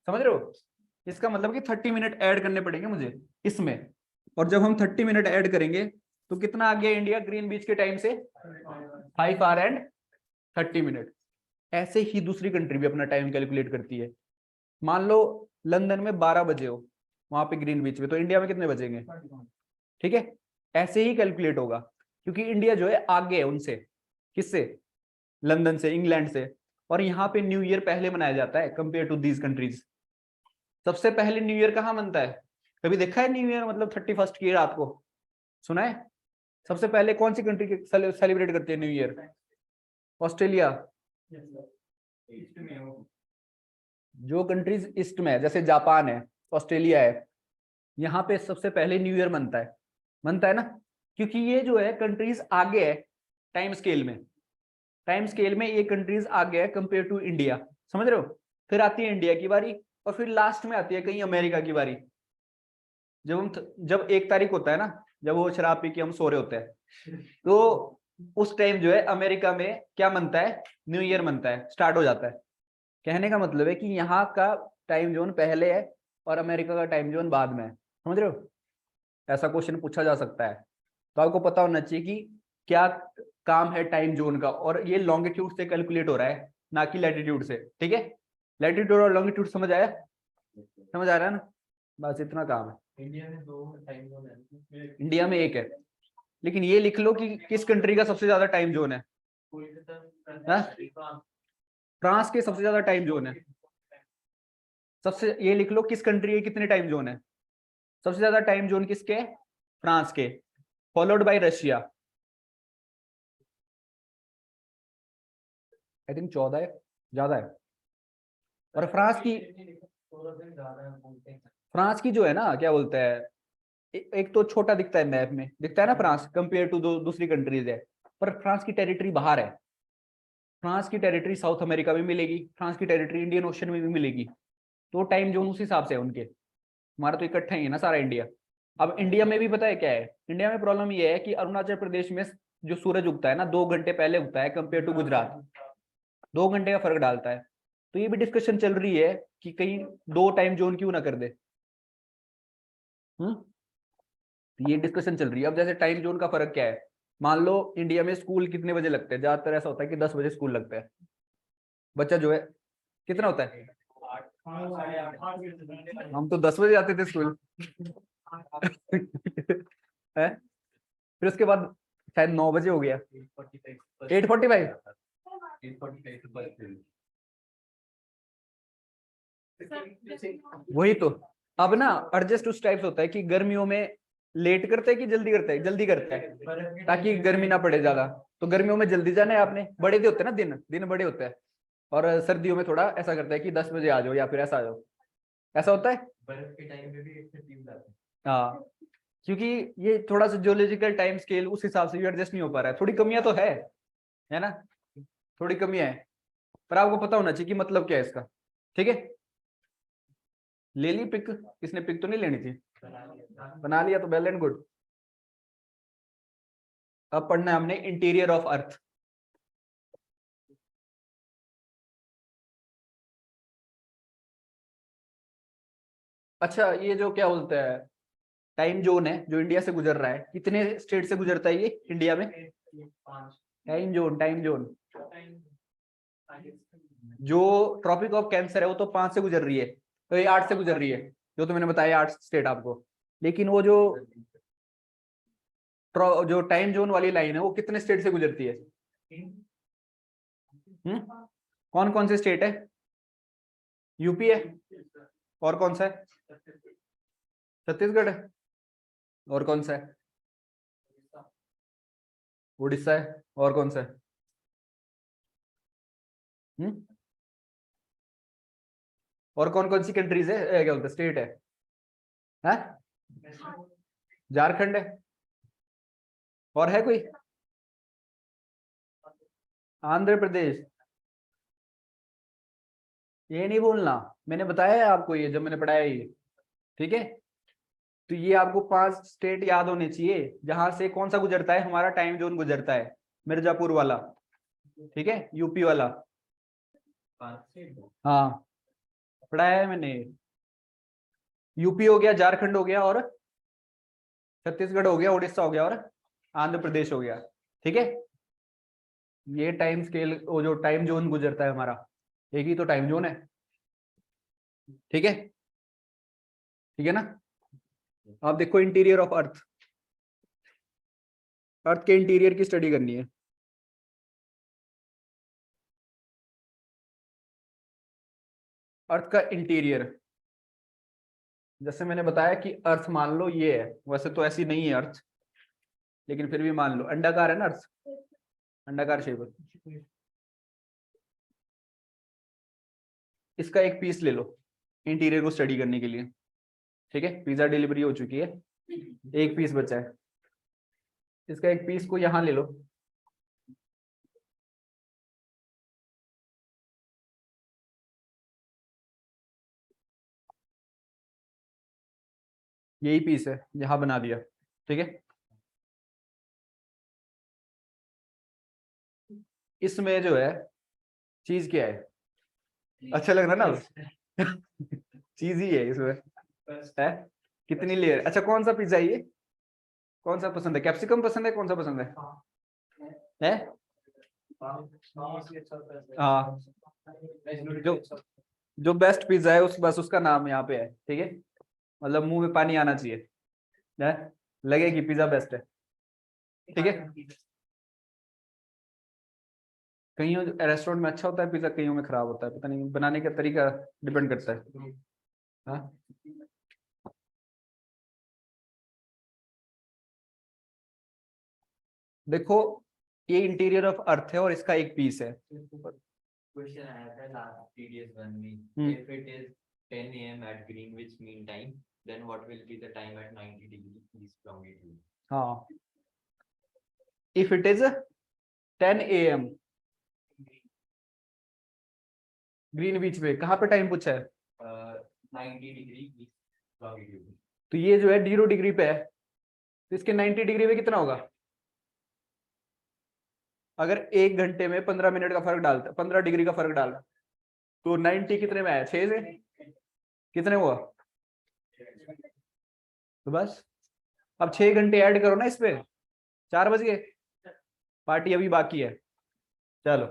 समझ रहे हो? इसका मतलब कि 30 मिनट ऐड करने पड़ेंगे मुझे इसमें। और जब हम 30 मिनट ऐड करेंगे, तो कितना आ गया इंडिया ग्रीन बीच के टाइम से? 5 आवर एंड 30 मिनट। ऐसे ही दूसरी कंट्री भी अपना टाइम कैलकुलेट करती है। मान लो लंदन में 12 बजे हो वहां पे ग्रीन बीच में, तो इंडिया में कितने बजेंगे? ठीक है, ऐसे ही कैलकुलेट होगा, क्योंकि इंडिया जो है आगे है उनसे। किससे? लंदन से, इंग्लैंड से। और यहाँ पे न्यू ईयर पहले मनाया जाता है कंपेयर टू दीज कंट्रीज। सबसे पहले न्यू ईयर कहाँ मनता है? कभी देखा है न्यू ईयर मतलब 31 की रात को? सुना है? सबसे पहले कौन सी कंट्री सेलिब्रेट करते हैं न्यू ईयर? ऑस्ट्रेलिया। जो कंट्रीज ईस्ट में है, जैसे जापान है, ऑस्ट्रेलिया है, यहाँ पे सबसे पहले न्यू ईयर मनता है ना, क्योंकि ये जो है कंट्रीज आगे है टाइम स्केल में। टाइम स्केल में ये कंट्रीज आगे है कंपेयर टू इंडिया। समझ रहे हो? फिर आती है इंडिया की बारी, और फिर लास्ट में आती है कहीं अमेरिका की बारी। जब 1 तारीख होता है ना, जब वो शराब पी के हम सो रहे होते हैं, तो उस टाइम जो है अमेरिका में क्या मनता है? न्यू ईयर मनता है, स्टार्ट हो जाता है। कहने का मतलब है कि यहाँ का टाइम जोन पहले है और अमेरिका का टाइम जोन बाद में है। समझ रहे हो, ऐसा क्वेश्चन पूछा जा सकता है। तो आपको पता होना चाहिए कि क्या काम है टाइम जोन का, और ये लॉन्गिट्यूड से कैलकुलेट हो रहा है ना कि लैटिट्यूड से। ठीक है, लैटिट्यूड और लॉन्गिट्यूड समझ आया, समझ आ रहा है ना, बस इतना काम है। इंडिया में 2 टाइम जोन है, इंडिया में एक है, लेकिन ये लिख लो कि किस कंट्री का सबसे ज्यादा टाइम जोन है। फ्रांस के सबसे ज्यादा टाइम जोन है। सबसे, ये लिख लो किस कंट्री के कितने टाइम जोन है। सबसे ज्यादा टाइम जोन किसके है, फ्रांस के, followed by Russia. I think 14 है, ज्यादा है। और फ्रांस की जो है ना, क्या बोलते हैं, एक तो छोटा दिखता है मैप में, दिखता है ना फ्रांस कंपेयर टू दूसरी कंट्रीज है, पर फ्रांस की टेरिटरी बाहर है। फ्रांस की टेरिटरी साउथ अमेरिका में मिलेगी, फ्रांस की टेरिटरी इंडियन ओशन में भी मिलेगी। तो टाइम जोन उस हिसाब से है उनके, हमारा तो इकट्ठा ही है ना सारा इंडिया। अब इंडिया में भी पता है क्या है, इंडिया में प्रॉब्लम ये है कि अरुणाचल प्रदेश में जो सूरज उगता है ना 2 घंटे पहले उगता है कंपेयर टू गुजरात, 2 घंटे का फर्क डालता है। तो ये भी डिस्कशन चल रही है कि कहीं 2 टाइम जोन क्यों ना कर दे। ये डिस्कशन चल रही है। अब जैसे टाइम जोन का फर्क क्या है, मान लो इंडिया में स्कूल कितने बजे लगते हैं, ज्यादातर ऐसा होता है कि 10 बजे स्कूल लगता है। बच्चा जो है कितना होता है, हम तो 10 बजे आते थे स्कूल। है, फिर उसके बाद शायद 9 बजे हो गया, 8:45। वही तो, अब ना एडजस्ट उस टाइप से होता है कि गर्मियों में लेट करते हैं कि जल्दी करते हैं, जल्दी करते हैं ताकि गर्मी ना पड़े ज्यादा। तो गर्मियों में जल्दी जाना है आपने, बड़े दिन होते हैं ना, दिन दिन बड़े होते हैं। और सर्दियों में थोड़ा ऐसा करता है कि 10 बजे आ जाओ या फिर ऐसा आ जाओ, ऐसा होता है। बर्फ के टाइम में भी एक टीम जाती है। हाँ, क्योंकि ये थोड़ा सा जियोलॉजिकल टाइम स्केल उस हिसाब से भी एडजस्ट नहीं हो पा रहा है, थोड़ी कमियां तो है ना, थोड़ी कमियां है। पर आपको पता होना चाहिए कि मतलब क्या है इसका। ठीक है, ले ली पिक, किसने पिक तो नहीं लेनी थी, बना लिया तो वेल एंड गुड। अब पढ़ना है हमने इंटीरियर ऑफ अर्थ। अच्छा, ये जो क्या बोलते हैं टाइम जोन है जो इंडिया से गुजर रहा है, कितने स्टेट से गुजरता है ये इंडिया में, टाइम जोन जो ट्रॉपिक ऑफ कैंसर है वो तो 5 से गुजर रही है, तो ये 8 से गुजर रही है, जो तो मैंने बताया 8 स्टेट आपको। लेकिन वो जो टाइम जोन वाली लाइन है वो कितने स्टेट से गुजरती है। कौन कौन से स्टेट है, यूपी है, और कौन सा है, छत्तीसगढ़ है, और कौन सा है, उड़ीसा है, और कौन सा है। और कौन कौन सी कंट्रीज है, क्या बोलते स्टेट है, झारखंड है, और है कोई, आंध्र प्रदेश। ये नहीं बोलना, मैंने बताया है आपको ये जब मैंने पढ़ाया ये। ठीक है, तो ये आपको 5 स्टेट याद होने चाहिए जहां से कौन सा गुजरता है, हमारा टाइम जोन गुजरता है, मिर्जापुर वाला। ठीक है, यूपी वाला। हाँ, पढ़ाया है मैंने। यूपी हो गया, झारखंड हो गया, और छत्तीसगढ़ हो गया, उड़ीसा हो गया, और आंध्र प्रदेश हो गया। ठीक है, ये टाइम स्केल, वो जो टाइम जोन गुजरता है हमारा, एक ही तो टाइम जोन है। ठीक है, ठीक है ना। आप देखो इंटीरियर ऑफ अर्थ, अर्थ के इंटीरियर की स्टडी करनी है। अर्थ का इंटीरियर, जैसे मैंने बताया कि अर्थ मान लो ये है, वैसे तो ऐसी नहीं है अर्थ, लेकिन फिर भी मान लो अंडाकार है ना अर्थ, अंडाकार शेप। इसका एक पीस ले लो इंटीरियर को स्टडी करने के लिए। ठीक है, पिज्जा डिलीवरी हो चुकी है, एक पीस बचा है, इसका एक पीस को यहाँ ले लो। यही पीस है, यहाँ बना दिया। ठीक है, इसमें जो है चीज क्या है, अच्छा लग रहा है ना चीज ही है इसमें। है कितनी लेयर? अच्छा कौन सा पिज्जा है ये? कौन सा पसंद है? कैप्सिकम पसंद है? कौन सा पसंद है? हाँ, जो बेस्ट पिज्जा है उस बस उसका नाम यहाँ पे है, ठीक है। मतलब मुंह में पानी आना चाहिए, है? लगे कि पिज्जा बेस्ट है, ठीक है। कईयों रेस्टोरेंट में अच्छा होता है पिज्जा, कईयों में खराब होता है, पता नहीं, बनाने का तरीका डिपेंड करता है। हाँ देखो, ये इंटीरियर ऑफ अर्थ है और इसका एक पीस है। क्वेश्चन आया था लास्ट प्रीवियस वन में, हम्म। if it is 10 a.m. at Greenwich Mean Time, then what will be the time at 90 degree east longitude? हाँ, if it is 10 AM Greenwich पे, कहाँ पे टाइम पूछा है? 90 degree east longitude. तो ये जो है 0 डिग्री पे है, तो इसके 90 डिग्री में कितना होगा? अगर 1 घंटे में 15 मिनट का फर्क डालता, 15 डिग्री का फर्क डालता, तो 90 कितने में आया? 6 से कितने हुआ? तो बस अब 6 घंटे ऐड करो ना इस पे, 4 बज गए। पार्टी अभी बाकी है, चलो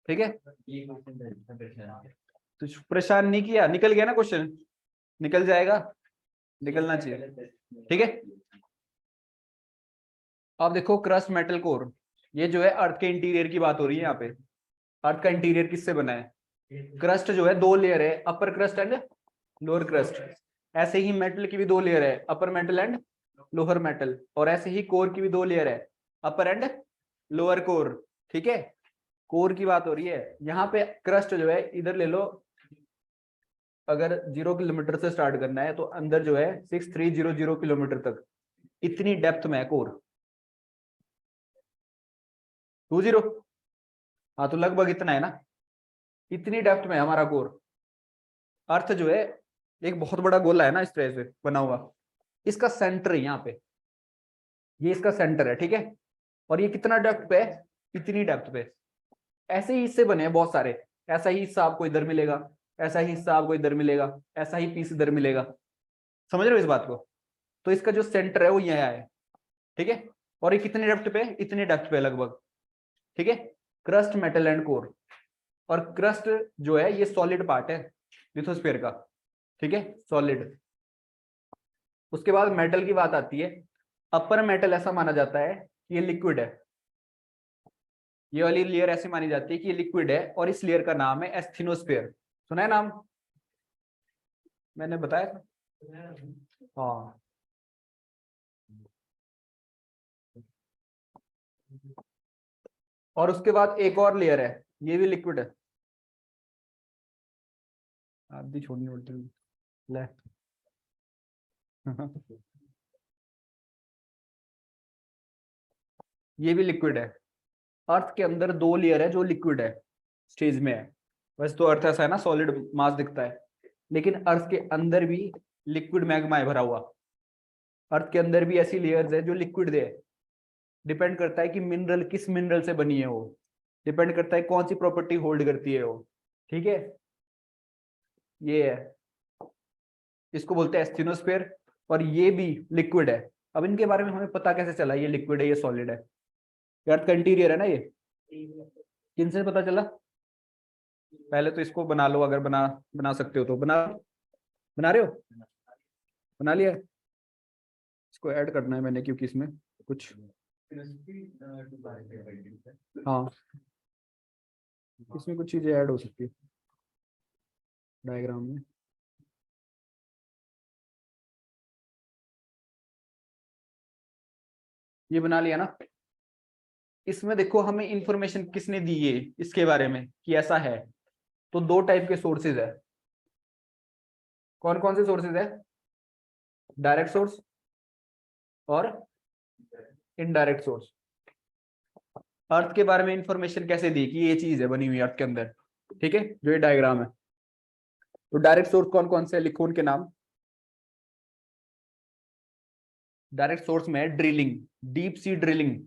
ठीक है। ये क्वेश्चन तो परेशान नहीं किया, निकल गया ना क्वेश्चन, निकल जाएगा, निकलना चाहिए, ठीक है। अब देखो क्रस्ट मेटल कोर, ये जो है अर्थ के इंटीरियर की बात हो रही है यहाँ पे। अर्थ का इंटीरियर किससे बना है? क्रस्ट जो है 2 लेयर है, अपर क्रस्ट एंड लोअर क्रस्ट। ऐसे ही मेटल की भी 2 लेयर है, अपर मेटल एंड लोअर मेटल, और ऐसे ही कोर की भी 2 लेयर है, अपर एंड लोअर कोर, ठीक है। कोर की बात हो रही है यहाँ पे। क्रस्ट जो है इधर ले लो, अगर 0 किलोमीटर से स्टार्ट करना है तो अंदर जो है 6300 किलोमीटर तक, इतनी डेप्थ में है कोर। 20, हाँ तो लगभग इतना है ना, इतनी डेप्थ में है हमारा कोर। अर्थ जो है एक बहुत बड़ा गोला है ना, इस तरह से बना हुआ, इसका सेंटर है यहाँ पे, ये इसका सेंटर है, ठीक है। और ये कितना डेप्थ पे है? इतनी डेप्थ पे। ऐसे ही हिस्से बने हैं बहुत सारे, ऐसा ही हिस्सा आपको इधर मिलेगा, ऐसा ही हिस्सा आपको इधर मिलेगा, ऐसा ही पीस इधर मिलेगा, समझ रहे हो इस बात को? तो इसका जो सेंटर है वो यहाँ है, ठीक है। और ये कितने डेप्थ पे? इतने डेप्थ पे लगभग, ठीक है। क्रस्ट मेटल एंड कोर, और क्रस्ट जो है ये सॉलिड पार्ट है लिथोस्फीयर का, ठीक है, सॉलिड। उसके बाद मेटल की बात आती है। अपर मेटल ऐसा माना जाता है कि ये लिक्विड है, ये वाली लेयर ऐसी मानी जाती है कि ये लिक्विड है, और इस लेयर का नाम है एस्थेनोस्फीयर। सुना है नाम? मैंने बताया था, हाँ। और उसके बाद एक और लेयर है, ये भी लिक्विड है, आधी छोड़नी पड़ती है, ले ये भी लिक्विड है। अर्थ के अंदर 2 लेयर है जो लिक्विड है स्टेज में है। वैसे तो अर्थ ऐसा है ना, सॉलिड मास दिखता है, लेकिन अर्थ के अंदर भी लिक्विड मैग्मा है भरा हुआ। अर्थ के अंदर भी ऐसी लेयर्स है जो लिक्विड है। डिपेंड करता है कि मिनरल किस मिनरल से बनी है वो, डिपेंड करता है कौन सी प्रॉपर्टी होल्ड करती है वो, ठीक है। ये है, इसको बोलते हैं एस्थेनोस्फीयर, और ये भी लिक्विड है। अब इनके बारे में हमें पता कैसे चला ये लिक्विड है ये सॉलिड है? अर्थ का इंटीरियर है ना ये, किन से पता चला? पहले तो इसको बना लो, अगर बना बना सकते हो तो बना, बना रहे हो? बना लिया? इसको ऐड करना है मैंने, क्योंकि इसमें कुछ, हाँ इसमें कुछ चीजें ऐड हो सकती है डायग्राम में। ये बना लिया ना? इसमें देखो हमें इंफॉर्मेशन किसने दी है इसके बारे में कि ऐसा है, तो 2 टाइप के सोर्सेज है। कौन कौन से सोर्सेज है? डायरेक्ट सोर्स और इनडायरेक्ट सोर्स। अर्थ के बारे में इंफॉर्मेशन कैसे दी कि ये चीज है बनी हुई अर्थ के अंदर, ठीक है, जो ये डायग्राम है। तो डायरेक्ट सोर्स कौन कौन से, लिखो उनके नाम। डायरेक्ट सोर्स में drilling, deep sea drilling,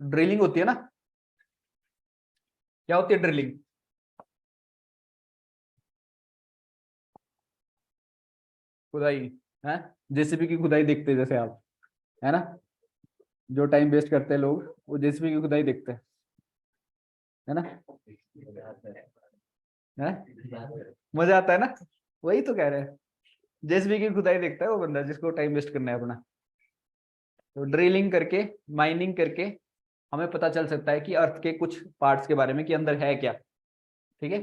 drilling होती है ना। क्या होती है ड्रिलिंग? खुदाई है, जेसीबी की खुदाई देखते हैं जैसे आप, है ना, जो टाइम वेस्ट करते हैं लोग वो जेसीबी की खुदाई देखते हैं, है ना, है मजा आता है ना, वही तो कह रहे हैं, जेसीबी की खुदाई देखता है वो बंदा जिसको टाइम वेस्ट करना है अपना। तो ड्रिलिंग करके, माइनिंग करके हमें पता चल सकता है कि अर्थ के कुछ पार्ट्स के बारे में कि अंदर है क्या, ठीक है।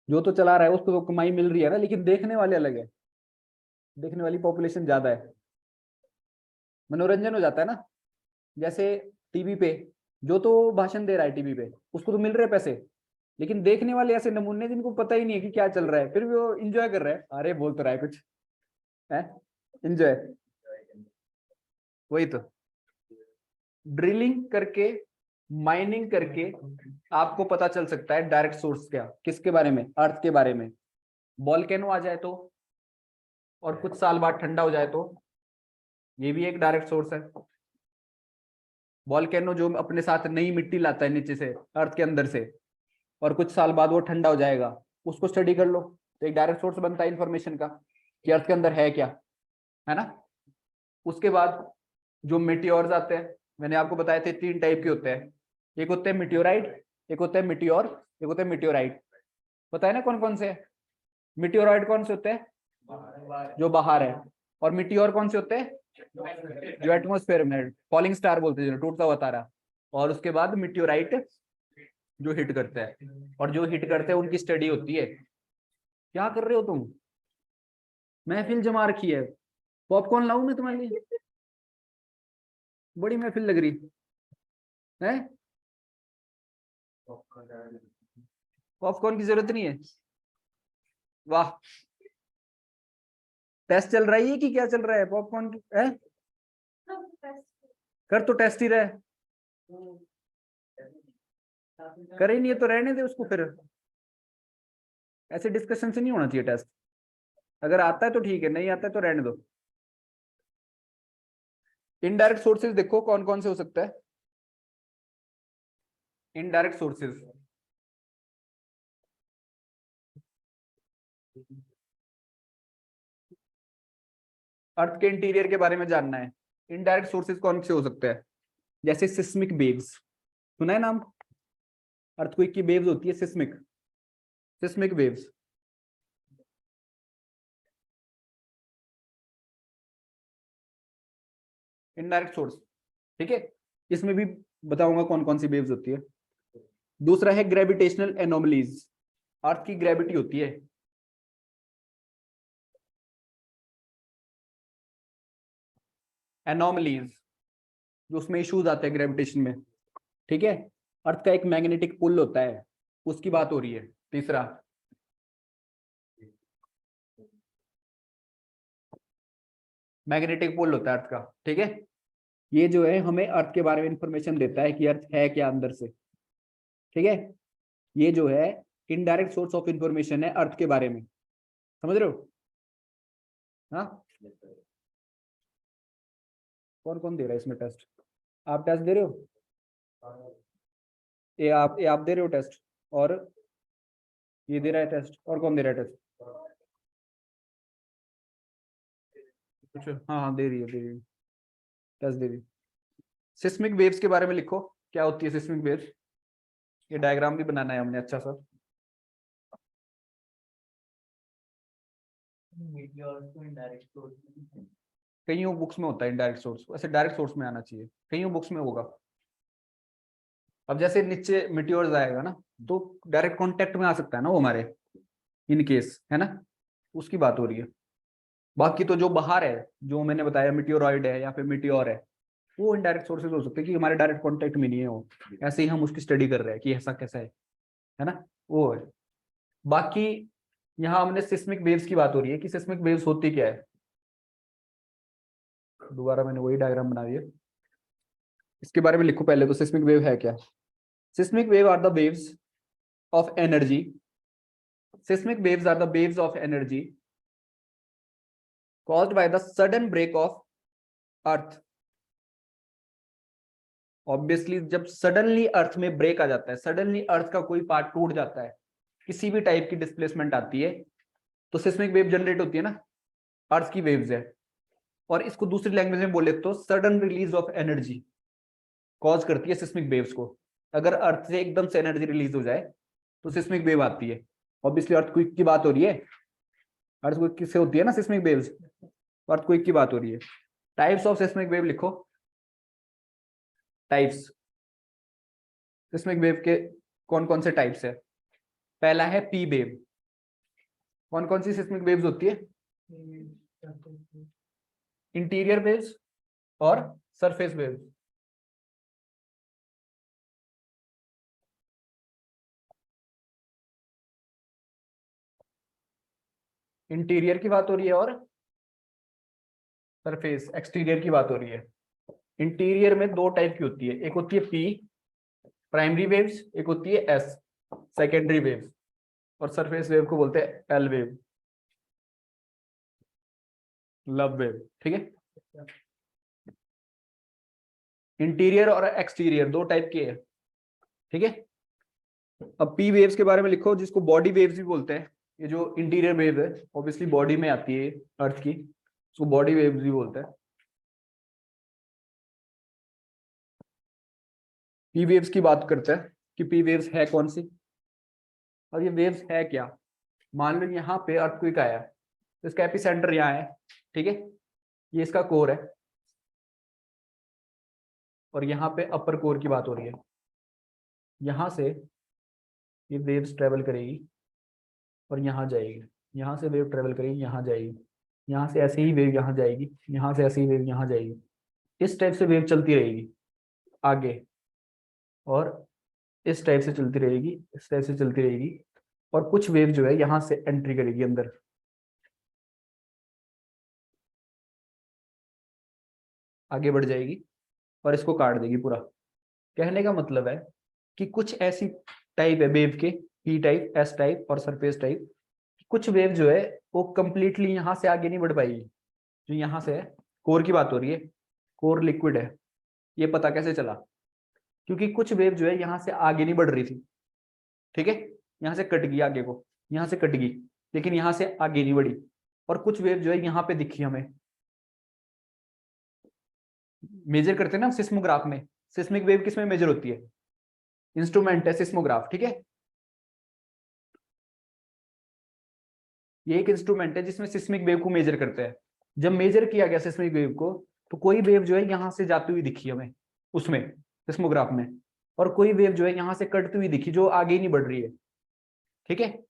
जो तो चला रहा है उसको तो कमाई मिल रही है ना, लेकिन देखने वाले अलग है, देखने वाली पॉपुलेशन ज्यादा है, मनोरंजन हो जाता है ना। जैसे टीवी पे जो तो भाषण दे रहा है टीवी पे उसको तो मिल रहे पैसे, लेकिन देखने वाले ऐसे नमूने जिनको पता ही नहीं है कि क्या चल रहा है, फिर भी वो इंजॉय कर रहा है, अरे बोल तो रहा है कुछ, है इंजॉय, वही तो। ड्रिलिंग करके, माइनिंग करके आपको पता चल सकता है डायरेक्ट सोर्स क्या, किसके बारे में, अर्थ के बारे में। वॉल्केनो आ जाए तो, और कुछ साल बाद ठंडा हो जाए तो, ये भी एक डायरेक्ट सोर्स है। वॉल्केनो जो अपने साथ नई मिट्टी लाता है नीचे से, अर्थ के अंदर से, और कुछ साल बाद वो ठंडा हो जाएगा, उसको स्टडी कर लो, तो एक डायरेक्ट सोर्स बनता है इंफॉर्मेशन का कि अर्थ के अंदर है क्या, है ना। उसके बाद जो मेटियोर्स आते हैं, मैंने आपको बताया थे 3 टाइप के होते हैं, एक होते हैं मिट्योराइट, एक होता है मिट्योर, एक होता है मिट्योराइट। पता है ना कौन कौन से। मिट्योराइट कौन से होते हैं, जो बाहर है, और मिट्योर कौन से होते हैं, जो एटमोस्फेयर में, फॉलिंग स्टार बोलते हैं, जो टूटता हुआ तारा। और उसके बाद मिट्योराइट जो हिट करते हैं, और जो हिट करते हैं उनकी स्टडी होती है। क्या कर रहे हो तुम, महफिल जमा रखी है, पॉपकॉर्न लाऊं मैं तुम्हारे लिए, बड़ी महफिल लग रही है, पॉपकॉर्न की जरूरत नहीं है। वाह, टेस्ट चल रहा है कि क्या चल रहा है, पॉपकॉर्न की है, कर तो टेस्ट ही रहे, कर ही नहीं है तो रहने दे उसको फिर, ऐसे डिस्कशन से नहीं होना चाहिए टेस्ट, अगर आता है तो ठीक है, नहीं आता है तो रहने दो। इनडायरेक्ट सोर्सेज देखो कौन कौन से हो सकता है, इनडायरेक्ट सोर्सेज। अर्थ के इंटीरियर के बारे में जानना है, इनडायरेक्ट सोर्सेज कौन से हो सकते हैं, जैसे सिस्मिक वेव्स, सुना है नाम, अर्थक्वेक की वेव्स होती है seismic, seismic waves. Indirect source, ठीक है, इसमें भी बताऊंगा कौन कौन सी वेव्स होती है। दूसरा है ग्रेविटेशनल एनोमलीज, अर्थ की ग्रेविटी होती है, एनोमलीज, जो उसमें इश्यूज आते हैं ग्रेविटेशन में, ठीक है। अर्थ का एक मैग्नेटिक पुल होता है, उसकी बात हो रही है। तीसरा मैग्नेटिक पुल होता है अर्थ का, ठीक है, ये जो है हमें अर्थ के बारे में इंफॉर्मेशन देता है कि अर्थ है क्या अंदर से, ठीक है। ये जो है इनडायरेक्ट सोर्स ऑफ इंफॉर्मेशन है अर्थ के बारे में, समझ रहे हो। हाँ, कौन कौन दे रहा है इसमें टेस्ट, आप टेस्ट दे रहे हो, ये आप दे रहे हो टेस्ट, और ये दे रहा है टेस्ट, और कौन दे रहा है टेस्ट, कुछ, हाँ हाँ दे रही है, दे रही है, टेस्ट दे रही है। सिस्मिक वेव्स के बारे में लिखो, क्या होती है सिस्मिक वेव्स, ये डायग्राम भी बनाना है हमने अच्छा सा। कईयों बुक्स में होता है इनडायरेक्ट सोर्स, वैसे डायरेक्ट सोर्स में आना चाहिए, कईयों बुक्स में होगा। अब जैसे नीचे मिट्योर्स आएगा ना, तो डायरेक्ट कांटेक्ट में आ सकता है ना वो हमारे, इन केस, है ना, उसकी बात हो रही है। बाकी तो जो बाहर है, जो मैंने बताया मिट्योरॉइड है या फिर मिट्योर है, वो इनडायरेक्ट सोर्सेज हो सकते हैं कि हमारे डायरेक्ट कांटेक्ट में नहीं है वो, ऐसे ही हम उसकी स्टडी कर रहे हैं कि ऐसा कैसा है ना, वो है। बाकी यहाँ हमने सिस्मिक वेव्स की बात हो रही है कि सिस्मिक वेव्स होती क्या है, दोबारा मैंने वही डायग्राम बना दिया, इसके बारे में लिखो पहले तो, सिस्मिक वेव है क्या। Seismic wave are the waves of energy, seismic waves are the waves of energy caused by the sudden break of earth। Obviously जब सडनली अर्थ में ब्रेक आ जाता है, सडनली अर्थ का कोई पार्ट टूट जाता है, किसी भी टाइप की डिस्प्लेसमेंट आती है तो सिस्मिक वेव जनरेट होती है ना, अर्थ की वेव्स है। और इसको दूसरी लैंग्वेज में बोले तो sudden release of energy cause करती है सिस्मिक वेव्स को। अगर अर्थ से एकदम से एनर्जी रिलीज हो जाए तो सिस्मिक वेव आती है। ऑब्वियसली अर्थक्वेक की बात हो रही है, अर्थक्वेक किससे होती है ना, सिस्मिक वेव्स, अर्थक्वेक की बात हो रही है। टाइप्स ऑफ सिस्मिक वेव लिखो, टाइप्स सिस्मिक वेव के कौन कौन से टाइप्स है। पहला है पी वेव। कौन कौन सी सिस्मिक वेव्स होती है? इंटीरियर वेव्स और सरफेस वेव्स। इंटीरियर की बात हो रही है और सरफेस एक्सटीरियर की बात हो रही है। इंटीरियर में दो टाइप की होती है, एक होती है पी प्राइमरी वेव्स, एक होती है एस सेकेंडरी वेव्स, और सरफेस वेव को बोलते हैं एल वेव, लव वेव। ठीक है, इंटीरियर और एक्सटीरियर दो टाइप के है। ठीक है, अब पी वेव्स के बारे में लिखो, जिसको बॉडी वेव्स भी बोलते हैं। ये जो इंटीरियर वेव है ऑब्वियसली बॉडी में आती है अर्थ की, उसको बॉडी वेव्स भी बोलते हैं। पी वेव्स की बात करते हैं कि पी वेव्स है कौन सी, और ये वेव्स है क्या। मान लो यहाँ पे अर्थक्वेक आया तो इसका एपिसेंटर यहाँ है, ठीक है, ये इसका कोर है, और यहाँ पे अपर कोर की बात हो रही है। यहाँ से ये वेव्स ट्रेवल करेगी और यहाँ जाएगी, यहाँ से वेव ट्रेवल करेगी यहाँ जाएगी, यहाँ से ऐसे ही वेव यहाँ जाएगी, यहाँ से ऐसे ही वेव यहाँ जाएगी। इस टाइप से वेव चलती रहेगी आगे, और इस टाइप से चलती रहेगी, इस टाइप से चलती रहेगी, और कुछ वेव जो है यहाँ से एंट्री करेगी अंदर, आगे बढ़ जाएगी और इसको काट देगी पूरा। कहने का मतलब है कि कुछ ऐसी टाइप है वेव के, पी टाइप, एस टाइप और सरफेस टाइप, कुछ वेव जो है वो कंप्लीटली यहाँ से आगे नहीं बढ़ पाएगी। जो यहाँ से है, कोर की बात हो रही है, कोर लिक्विड है। ये पता कैसे चला? क्योंकि कुछ वेव जो है यहाँ से आगे नहीं बढ़ रही थी, ठीक है, यहाँ से कट गई आगे को, यहाँ से कट गई, लेकिन यहाँ से आगे नहीं बढ़ी। और कुछ वेव जो है यहाँ पे दिखी हमें, मेजर करते हैं ना सिस्मोग्राफ में। सिस्मिक वेव किसमें मेजर होती है? इंस्ट्रूमेंट है सिस्मोग्राफ, ठीक है, ये एक इंस्ट्रूमेंट है जिसमें सिस्मिक वेव को मेजर करते हैं। जब मेजर किया गया सिस्मिक वेव को, तो कोई वेव जो है यहाँ से जाती हुई दिखी हमें उसमें, सिस्मोग्राफ में, और कोई वेव जो है यहाँ से कटती हुई दिखी जो आगे ही नहीं बढ़ रही है। ठीक है,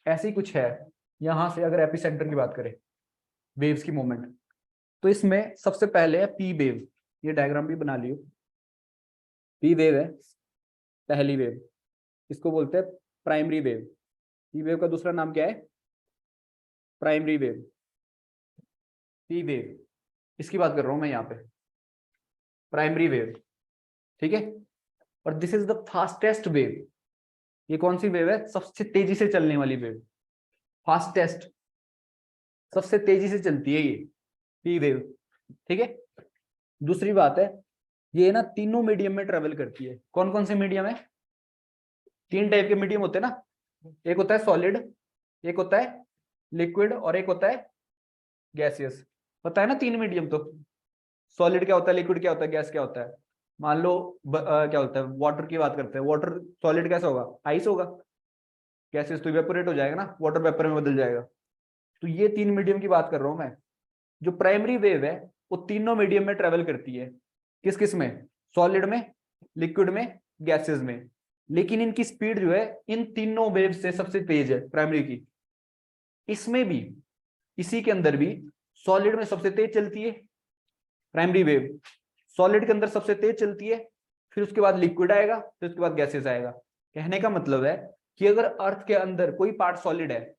ऐसे ही कुछ है। यहाँ से अगर एपिसेंटर की बात करें वेव्स की मूवमेंट, तो इसमें सबसे पहले है पी वेव। ये डायग्राम भी बना लियो, पी वेव है पहली वेव, इसको बोलते हैं प्राइमरी वेव। पी वेव का दूसरा नाम क्या है? प्राइमरी वेव, पी वेव, इसकी बात कर रहा हूं मैं यहाँ पे, प्राइमरी वेव। ठीक है, और this is the fastest wave. ये कौन सी वेव है? सबसे तेजी से चलने वाली वेव, फास्टेस्ट, सबसे तेजी से चलती है ये पी वेव। ठीक है, दूसरी बात है, ये ना तीनों मीडियम में ट्रेवल करती है। कौन कौन से मीडियम है? तीन टाइप के मीडियम होते हैं ना, एक होता है सॉलिड, एक होता है लिक्विड, और एक होता है गैसियस। पता है ना तीन मीडियम तो? सॉलिड क्या होता है, लिक्विड क्या होता है, गैस क्या होता है। मान लो क्या होता है, वाटर की बात करते हैं, वाटर सॉलिड कैसा होगा? आइस होगा। गैसेस तो इवेपोरेट हो जाएगा ना, वाटर वेपर में बदल जाएगा। तो ये तीन मीडियम की बात कर रहा हूं मैं। जो प्राइमरी वेव है वो तीनों मीडियम में ट्रेवल करती है। किस किस में? सॉलिड में, लिक्विड में, गैसेस में। लेकिन इनकी स्पीड जो है इन तीनों वेव से सबसे तेज है प्राइमरी की। इसमें भी, इसी के अंदर भी सॉलिड में सबसे तेज चलती है प्राइमरी वेव, सॉलिड के अंदर सबसे तेज चलती है, फिर उसके बाद लिक्विड आएगा, फिर उसके बाद गैसेस आएगा। कहने का मतलब है कि अगर अर्थ के अंदर कोई पार्ट सॉलिड है,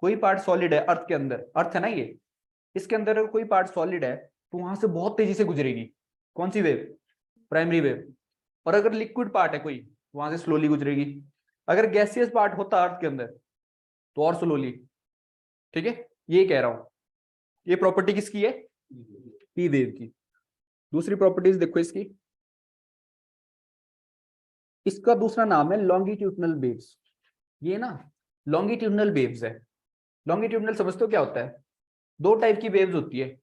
कोई पार्ट सॉलिड है अर्थ के अंदर, अर्थ है ना ये, इसके अंदर अगर कोई पार्ट सॉलिड है तो वहां से बहुत तेजी से गुजरेगी। कौन सी वेव? Primary wave. और अगर लिक्विड पार्ट है कोई, वहां से स्लोली गुजरेगी। अगर गैसियस पार्ट होता अर्थ के अंदर तो और स्लोली। ठीक है, ये कह रहा हूं। ये प्रॉपर्टी किसकी है? पी वेव की। दूसरी प्रॉपर्टीज देखो इसकी, इसका दूसरा नाम है लॉन्गिट्यूडनल वेव्स। ये ना लॉन्गिट्यूडनल वेव्स है। लॉन्गिट्यूडनल समझते हो क्या होता है? दो टाइप की वेव्स होती है,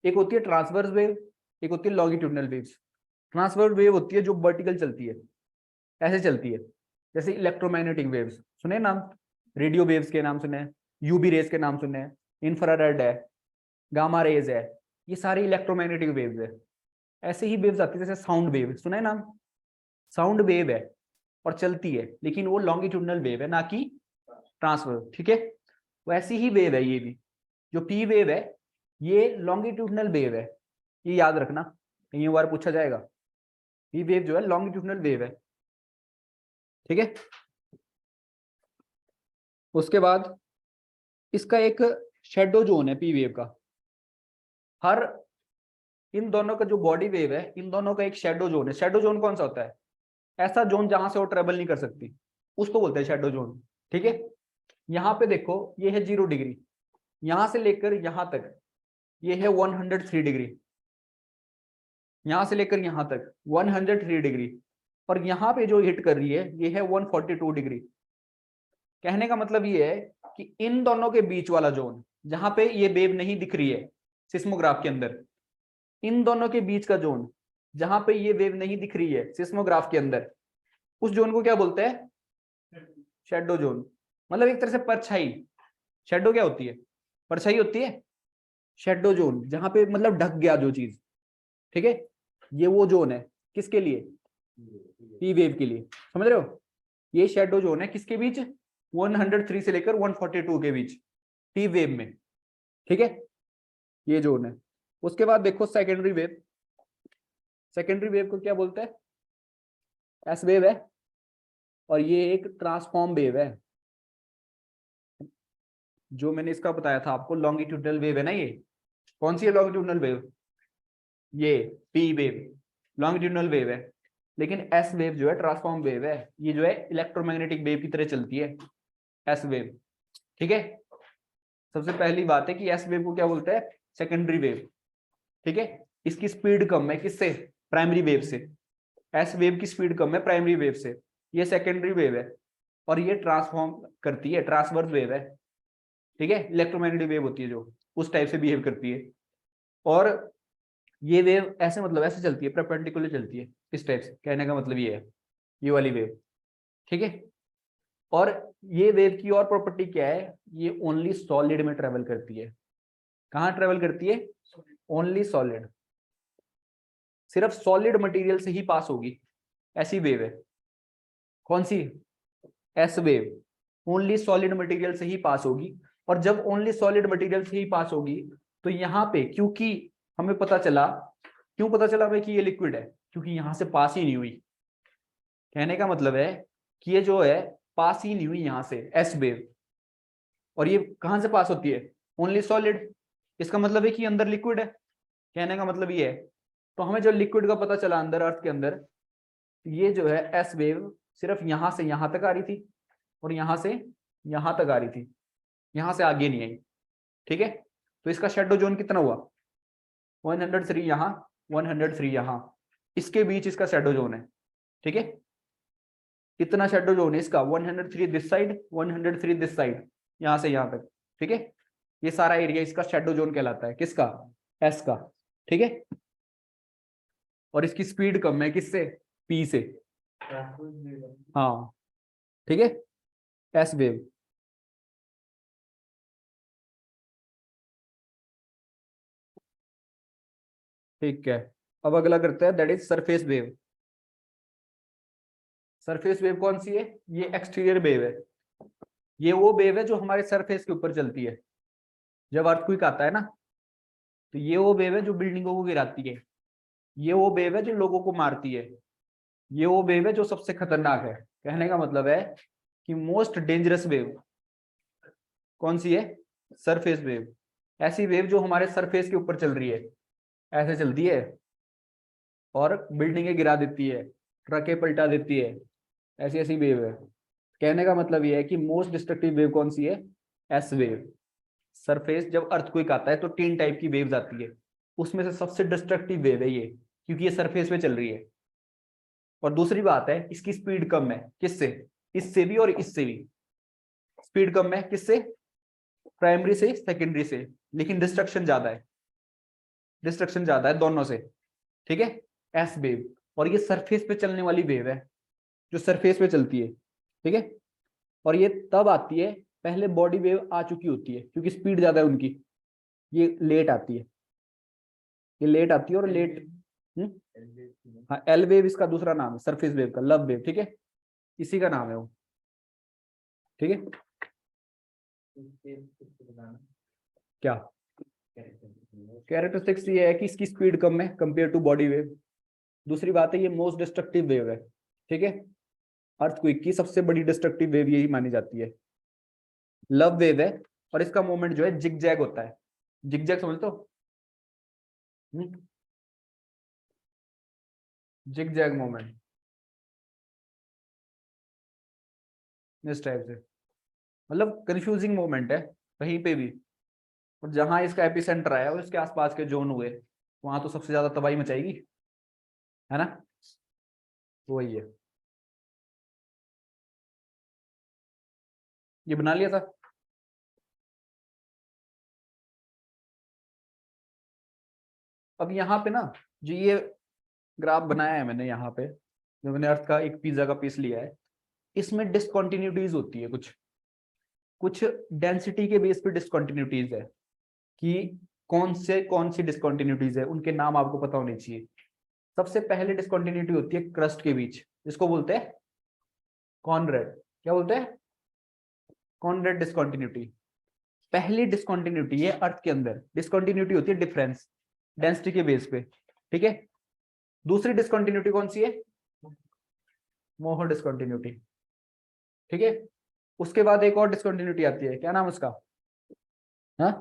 एक होती है ट्रांसवर्स वेव, एक होती है लॉन्गिट्यूडनल वेव्स। ट्रांसवर्स वेव होती है जो वर्टिकल चलती है, ऐसे चलती है, जैसे इलेक्ट्रोमैग्नेटिक वेव्स सुने नाम, रेडियो वेव्स के नाम सुने, यूवी रेज के नाम सुने, इंफ्रारेड है, गामा रेज है, ये सारी इलेक्ट्रोमैग्नेटिक वेव्स है। ऐसे ही वेव्स आती है जैसे साउंड वेव, सुना है नाम? साउंड वेव है और चलती है, लेकिन वो लॉन्गिट्यूडनल वेव है ना कि ट्रांसवर्स, ठीक है। वैसी ही वेव है ये भी, जो पी वेव है ये लॉन्गिट्यूडनल वेव है, ये याद रखना, कई बार पूछा जाएगा। पी वेव जो है लॉन्गिट्यूडनल वेव है, ठीक है। उसके बाद इसका एक शेडो जोन है पी वेव का, हर इन दोनों का जो बॉडी वेव है इन दोनों का एक शेडो जोन है। शेडो जोन कौन सा होता है? ऐसा जोन जहां से वो ट्रेवल नहीं कर सकती, उसको बोलते हैं शेडो जोन, ठीक है। यहाँ पे देखो ये है 0 डिग्री, यहां से लेकर यहां तक ये है 103 डिग्री, यहां से लेकर यहां तक 103 डिग्री, और यहाँ पे जो हिट कर रही है ये है 142 डिग्री। कहने का मतलब ये है कि इन दोनों के बीच वाला जोन जहां पे ये वेव नहीं दिख रही है सिस्मोग्राफ के अंदर, इन दोनों के बीच का जोन जहां पे ये वेव नहीं दिख रही है सिस्मोग्राफ के अंदर, उस जोन को क्या बोलते हैं? Shadow zone. मतलब एक तरह से परछाई। शेडो क्या होती है? परछाई होती है। शेडो जोन जहां पे मतलब ढक गया जो चीज, ठीक है, ये वो जोन है किसके लिए? पी वेव के लिए, समझ रहे हो? ये शेडो जोन है किसके बीच? 103 से लेकर 142 के बीच, पी वेव में, ठीक है, ये जोन है। उसके बाद देखो सेकेंडरी वेव। सेकेंडरी वेव को क्या बोलते हैं? एस वेव है, और ये एक ट्रांसफॉर्म वेव है। जो मैंने इसका बताया था आपको, लॉन्गिट्यूडनल वेव है ना, ये कौन सी है लॉन्गिट्यूडनल वेव? ये पी वेव लॉन्गिट्यूडनल वेव है। लेकिन एस वेव जो है ट्रांसफॉर्म वेव है, ये जो है इलेक्ट्रोमैग्नेटिक वेव की तरह चलती है, एस वेव, ठीक है। सबसे पहली बात है कि एस वेव को क्या बोलते हैं? सेकेंडरी वेव, ठीक है। इसकी स्पीड कम है किससे? प्राइमरी वेव से। एस वेव की स्पीड कम है प्राइमरी वेव से, ये सेकेंडरी वेव है, और ये ट्रांसफॉर्म करती है, ट्रांसवर्स वेव है, ठीक है। इलेक्ट्रोमैग्नेटिक वेव होती है जो उस टाइप से बिहेव करती है, और ये वेव ऐसे मतलब ऐसे चलती है, परपेंडिकुलर चलती है इस टाइप से। कहने का मतलब ये है, ये वाली वेव, ठीक है। और ये वेव की और प्रॉपर्टी क्या है? ये ओनली सॉलिड में ट्रेवल करती है। कहाँ ट्रेवल करती है? ओनली सॉलिड, सिर्फ सॉलिड मटेरियल से ही पास होगी, ऐसी वेव है। कौन सी? S wave only solid material से ही पास होगी। और जब ओनली सॉलिड मटेरियल से ही पास होगी, तो यहाँ पे क्योंकि हमें पता चला, क्यों पता चला हमें कि ये लिक्विड है? क्योंकि यहाँ से पास ही नहीं हुई। कहने का मतलब है कि ये जो है पास ही नहीं हुई यहाँ से, एस वेव। और ये कहाँ से पास होती है? Only solid. इसका मतलब है कि अंदर लिक्विड है, कहने का मतलब ये है। तो हमें जब लिक्विड का पता चला अंदर, अर्थ के अंदर, ये जो है एस वेव सिर्फ यहां से यहां तक आ रही थी, और यहां से यहां तक आ रही थी, यहां से आगे नहीं आई, ठीक है। तो इसका शेडो जोन कितना हुआ? 103 यहाँ, 103 यहाँ, इसके बीच इसका शेडो जोन है, ठीक है। कितना शेडो जोन है इसका? 103 दिस साइड, 103 दिस साइड, यहां से यहां तक, ठीक है। ये सारा एरिया इसका शेडो जोन कहलाता है, किसका? एस का, ठीक है। और इसकी स्पीड कम है किससे? पी से, हाँ, ठीक है, एस वेव। ठीक है, अब अगला करते हैं, that is surface wave. Surface wave कौन सी है? ये एक्सटीरियर वेव है। ये वो वेव है जो हमारे सरफेस के ऊपर चलती है जब अर्थक्वेक आता है ना, तो ये वो वेव है जो बिल्डिंगों को गिराती है, ये वो वेव है जो लोगों को मारती है, ये वो वेव है जो सबसे खतरनाक है। कहने का मतलब है कि मोस्ट डेंजरस वेव कौन सी है? Surface wave. ऐसी वेव जो हमारे सरफेस के ऊपर चल रही है, ऐसे चलती है और बिल्डिंगें गिरा देती है, ट्रकें पलटा देती है, ऐसी ऐसी वेव है। कहने का मतलब ये है कि मोस्ट डिस्ट्रक्टिव वेव कौन सी है? S wave. सरफेस जब अर्थक्वेक आता है तो 3 टाइप की वेव्स आती है, उसमें से सबसे डिस्ट्रक्टिव वेव है ये, क्योंकि ये सरफेस पे चल रही है। और दूसरी बात है, इसकी स्पीड कम है, किससे? इससे भी और इससे भी। स्पीड कम है किससे, प्राइमरी से सेकेंडरी से, लेकिन डिस्ट्रक्शन ज्यादा है, डिस्ट्रक्शन ज्यादा है दोनों से, ठीक है। एस वेव, और ये सरफेस पे चलने वाली वेव है, जो सरफेस पे चलती है, ठीक है। और ये तब आती है पहले बॉडी वेव आ चुकी होती है, क्योंकि स्पीड ज्यादा है उनकी, ये लेट आती है, ये लेट आती है और लेट। हाँ, एल वेव इसका दूसरा नाम है, सरफेस वेव का, लव वेव, ठीक है, इसी का नाम है वो, ठीक है। क्या कैरेक्टरिस्टिक्स ये है कि इसकी स्पीड कम है कंपेयर टू बॉडी वेव। दूसरी बात है ये मोस्ट डिस्ट्रक्टिव वेव है, ठीक है। अर्थक्वेक की सबसे बड़ी डिस्ट्रक्टिव वेव यही मानी जाती है, लव वेव है। और इसका मोमेंट जो है जिग जैग होता है, जिग जैग समझ तो, जिग जैग मोमेंट इस टाइप से, मतलब कंफ्यूजिंग मोमेंट है कहीं पे भी। और जहां इसका एपिसेंटर आया और इसके आसपास के जोन हुए, वहां तो सबसे ज्यादा तबाही मचाएगी, है ना, वही है। ये बना लिया था। अब यहाँ पे ना, जो ये ग्राफ बनाया है मैंने यहाँ पे, जो मैंने अर्थ का एक पिज्जा का पीस लिया है, इसमें डिसकंटिन्यूटीज होती है, कुछ कुछ डेंसिटी के बेस पे डिसकंटिन्यूटीज है, कि कौन सी डिसकंटिन्यूटीज है, उनके नाम आपको पता होने चाहिए। सबसे पहले डिसकंटिन्यूटी होती है क्रस्ट के बीच, जिसको बोलते हैं कॉनरेड, क्या बोलते हैं, कॉनरेड डिसकंटिन्यूटी। पहली डिसकंटिन्यूटी है अर्थ के अंदर, डिसकंटिन्यूटी होती है डिफरेंस डेंसिटी के बेस पे, ठीक है। दूसरी डिसकंटिन्यूटी कौन सी है, मोहो डिसकंटिन्यूटी, ठीक है। उसके बाद एक और डिसकंटिन्यूटी आती है, क्या नाम उसका, हाँ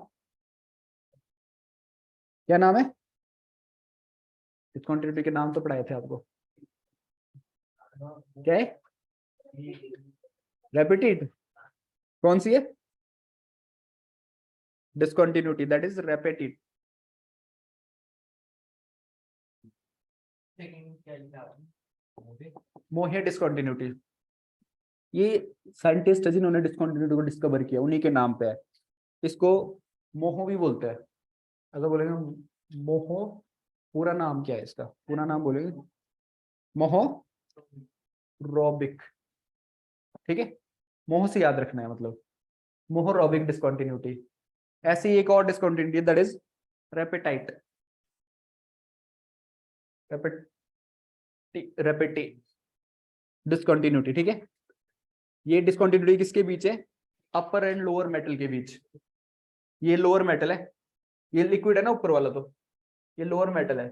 क्या नाम है, डिसकंटिन्यूटी के नाम तो पढ़ाए थे आपको, क्या है, रेपिटेड, कौन सी है डिसकंटिन्यूटी, दैट इज रेपिटेड, मोहे डिसकंटिन्यूटी। ये साइंटिस्ट है जिन्होंने डिसकंटिन्यूटी को डिस्कवर किया, उन्हीं के नाम पे है। इसको मोहो भी बोलते हैं, अगर बोलेंगे मोहो, पूरा नाम क्या है इसका, पूरा नाम बोलेंगे मोहो रोबिक, ठीक है। मोह से याद रखना है, मतलब मोहो रोबिक डिसकंटिन्यूटी। ऐसी एक और डिसकंटिन्यूटी दैट इज रेपेटाइट, रेपेटी डिसकंटिन्यूटी, ठीक है। ये डिसकंटिन्यूटी किसके बीच है, अपर एंड लोअर मेटल के बीच। ये लोअर मेटल है, ये लिक्विड है ना ऊपर वाला, तो ये लोअर मेटल है,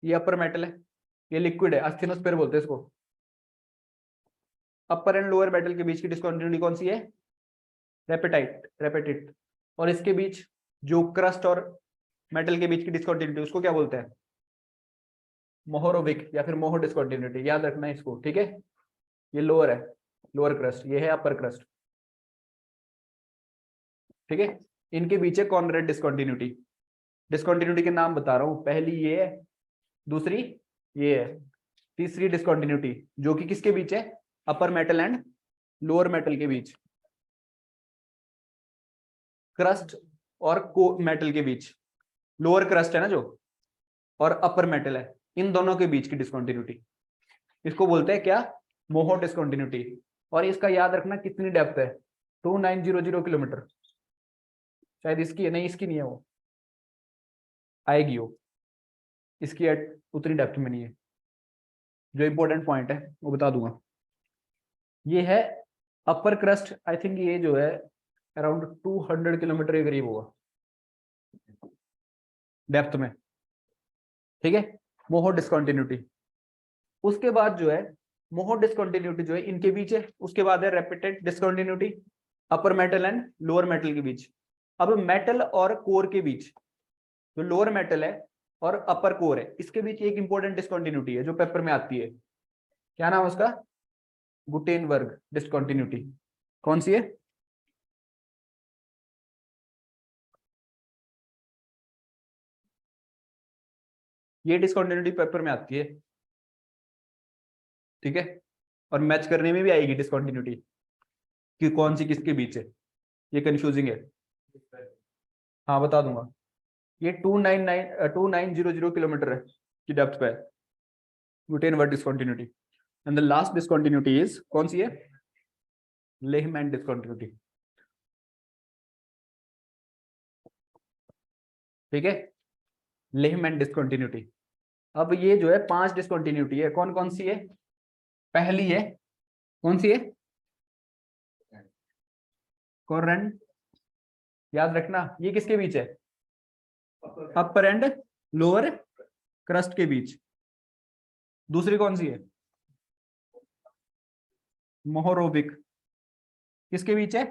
ये अपर मेटल है, ये लिक्विड है, अस्थिनोस्फेयर बोलते हैं इसको। अपर एंड लोअर मेटल के बीच की डिसकंटिन्यूटी कौन सी है, रेपेटाइट, रेपेटिट। और इसके बीच जो क्रस्ट और मेटल के बीच की डिसकंटिन्यूटी, उसको क्या बोलते हैं, मोहोरोबिक या फिर मोहो डिसकंटिन्यूटी, याद रखना है इसको, ठीक है। ये लोअर है, लोअर क्रस्ट, ये है अपर क्रस्ट, ठीक है। इनके बीच है कॉनरेड डिसकंटिन्यूटी। डिसकंटिन्यूटी के नाम बता रहा हूं, पहली ये है, दूसरी ये है, तीसरी डिसकंटिन्यूटी जो कि किसके बीच है, अपर मेटल एंड लोअर मेटल के बीच, क्रस्ट और को मेटल के बीच, लोअर क्रस्ट है ना जो, और अपर मेटल है, इन दोनों के बीच की डिसकंटिन्यूटी, इसको बोलते हैं क्या, मोहो डिसकंटिन्यूटी। और इसका याद रखना कितनी डेप्थ है, 2900 किलोमीटर, शायद इसकी है, नहीं इसकी नहीं है, वो आएगी वो, इसकी उतनी डेप्थ में नहीं है। जो इंपॉर्टेंट पॉइंट है वो बता दूंगा। ये है अपर क्रस्ट, आई थिंक ये जो है अराउंड 200 किलोमीटर के करीब होगा डेप्थ में, ठीक है, मोहो डिसकंटिन्यूटी। उसके बाद जो है मोहो डिसकंटिन्यूटी जो है इनके बीच है, उसके बाद है repeated discontinuity, upper metal and lower metal के बीच। अब मेटल और कोर के बीच, जो लोअर मेटल है और अपर कोर है, इसके बीच एक इंपॉर्टेंट डिसकंटिन्यूटी है जो पेपर में आती है, क्या नाम है उसका, गुटेनबर्ग डिसकंटिन्यूटी। कौन सी है, ये डिसकंटिन्यूटी पेपर में आती है, ठीक है। और मैच करने में भी आएगी डिसकंटिन्यूटी कि कौन सी किसके बीच है। ये कंफ्यूजिंग है। हाँ बता दूंगा। ये 2900 किलोमीटर है की डेप्थ पे है butane word discontinuity. And the last discontinuity is कौन सी है? Lehman discontinuity. ठीक है, लेहमैन डिसकंटिन्यूटी। अब ये जो है 5 डिसकंटिन्यूटी है, कौन कौन सी है? पहली है कौन सी है? कोरेंट, याद रखना ये किसके बीच है? अपर एंड लोअर क्रस्ट के बीच। दूसरी कौन सी है? मोहोरोबिक, किसके बीच है?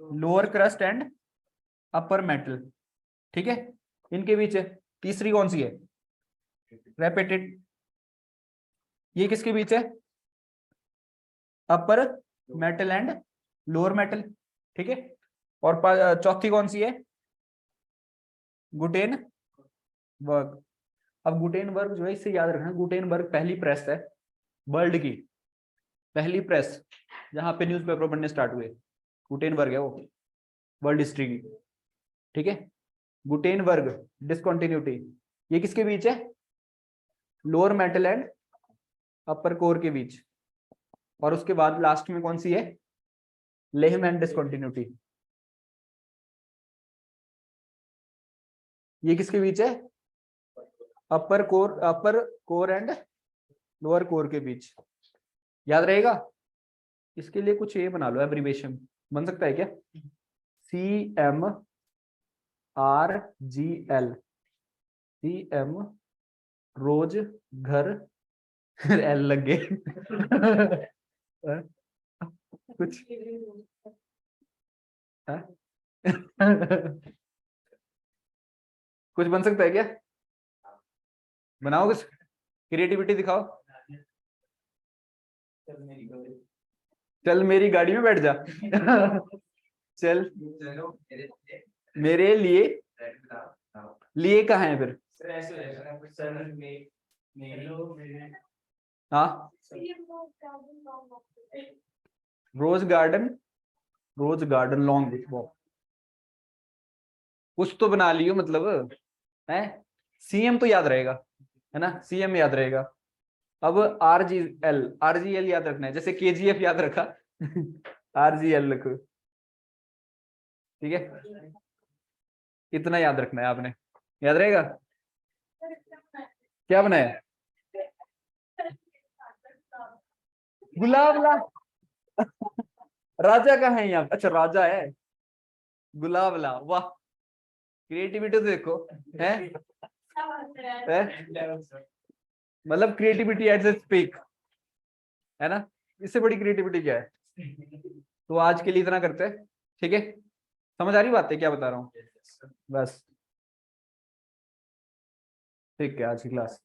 Lower crust and upper metal. ठीक है, इनके बीच है। तीसरी कौन सी है? रेपेटेड, ये किसके बीच है? अपर मेटल एंड लोअर मेटल। ठीक है, और चौथी कौन सी है? गुटेनबर्ग। अब गुटेनबर्ग जो है, इससे याद रखना, गुटेनबर्ग पहली प्रेस है वर्ल्ड की, पहली प्रेस जहां पे न्यूज़पेपर बनने स्टार्ट हुए, गुटेनबर्ग है वो, वर्ल्ड हिस्ट्री की। ठीक है, गुटेनबर्ग डिसकंटिन्यूटी, ये किसके बीच है? Lower metal and upper core के बीच। और उसके बाद लास्ट में कौन सी है? लेहमैन डिसकंटिन्यूटी, ये किसके बीच है? अपर कोर एंड लोअर कोर के बीच। याद रहेगा? इसके लिए कुछ ये बना लो, एब्रिविएशन बन सकता है क्या? CMRGL, CM रोज घर L लग गए कुछ कुछ बन सकता है क्या? बनाओ कुछ, क्रिएटिविटी दिखाओ। चल मेरी गाड़ी में बैठ जा चल मेरे लिए, लिए कहाँ है फिर? हाँ, रोज गार्डन लॉन्ग वॉक, कुछ तो बना लियो मतलब है। CM तो याद रहेगा, है ना, CM याद रहेगा। अब RGL याद रखना है, जैसे KGF याद रखा RGL लिखो। ठीक है, इतना याद रखना है आपने, याद रहेगा। क्या बनाया? गुलाबला राजा कहाँ है यहाँ? अच्छा राजा है, गुलाबला, वाह क्रिएटिविटी तो देखो है, मतलब क्रिएटिविटी एट द स्पीक, है ना, इससे बड़ी क्रिएटिविटी क्या है। तो आज के लिए इतना करते हैं। ठीक है, समझ आ रही बात है क्या बता रहा हूँ? बस ठीक है, आज की क्लास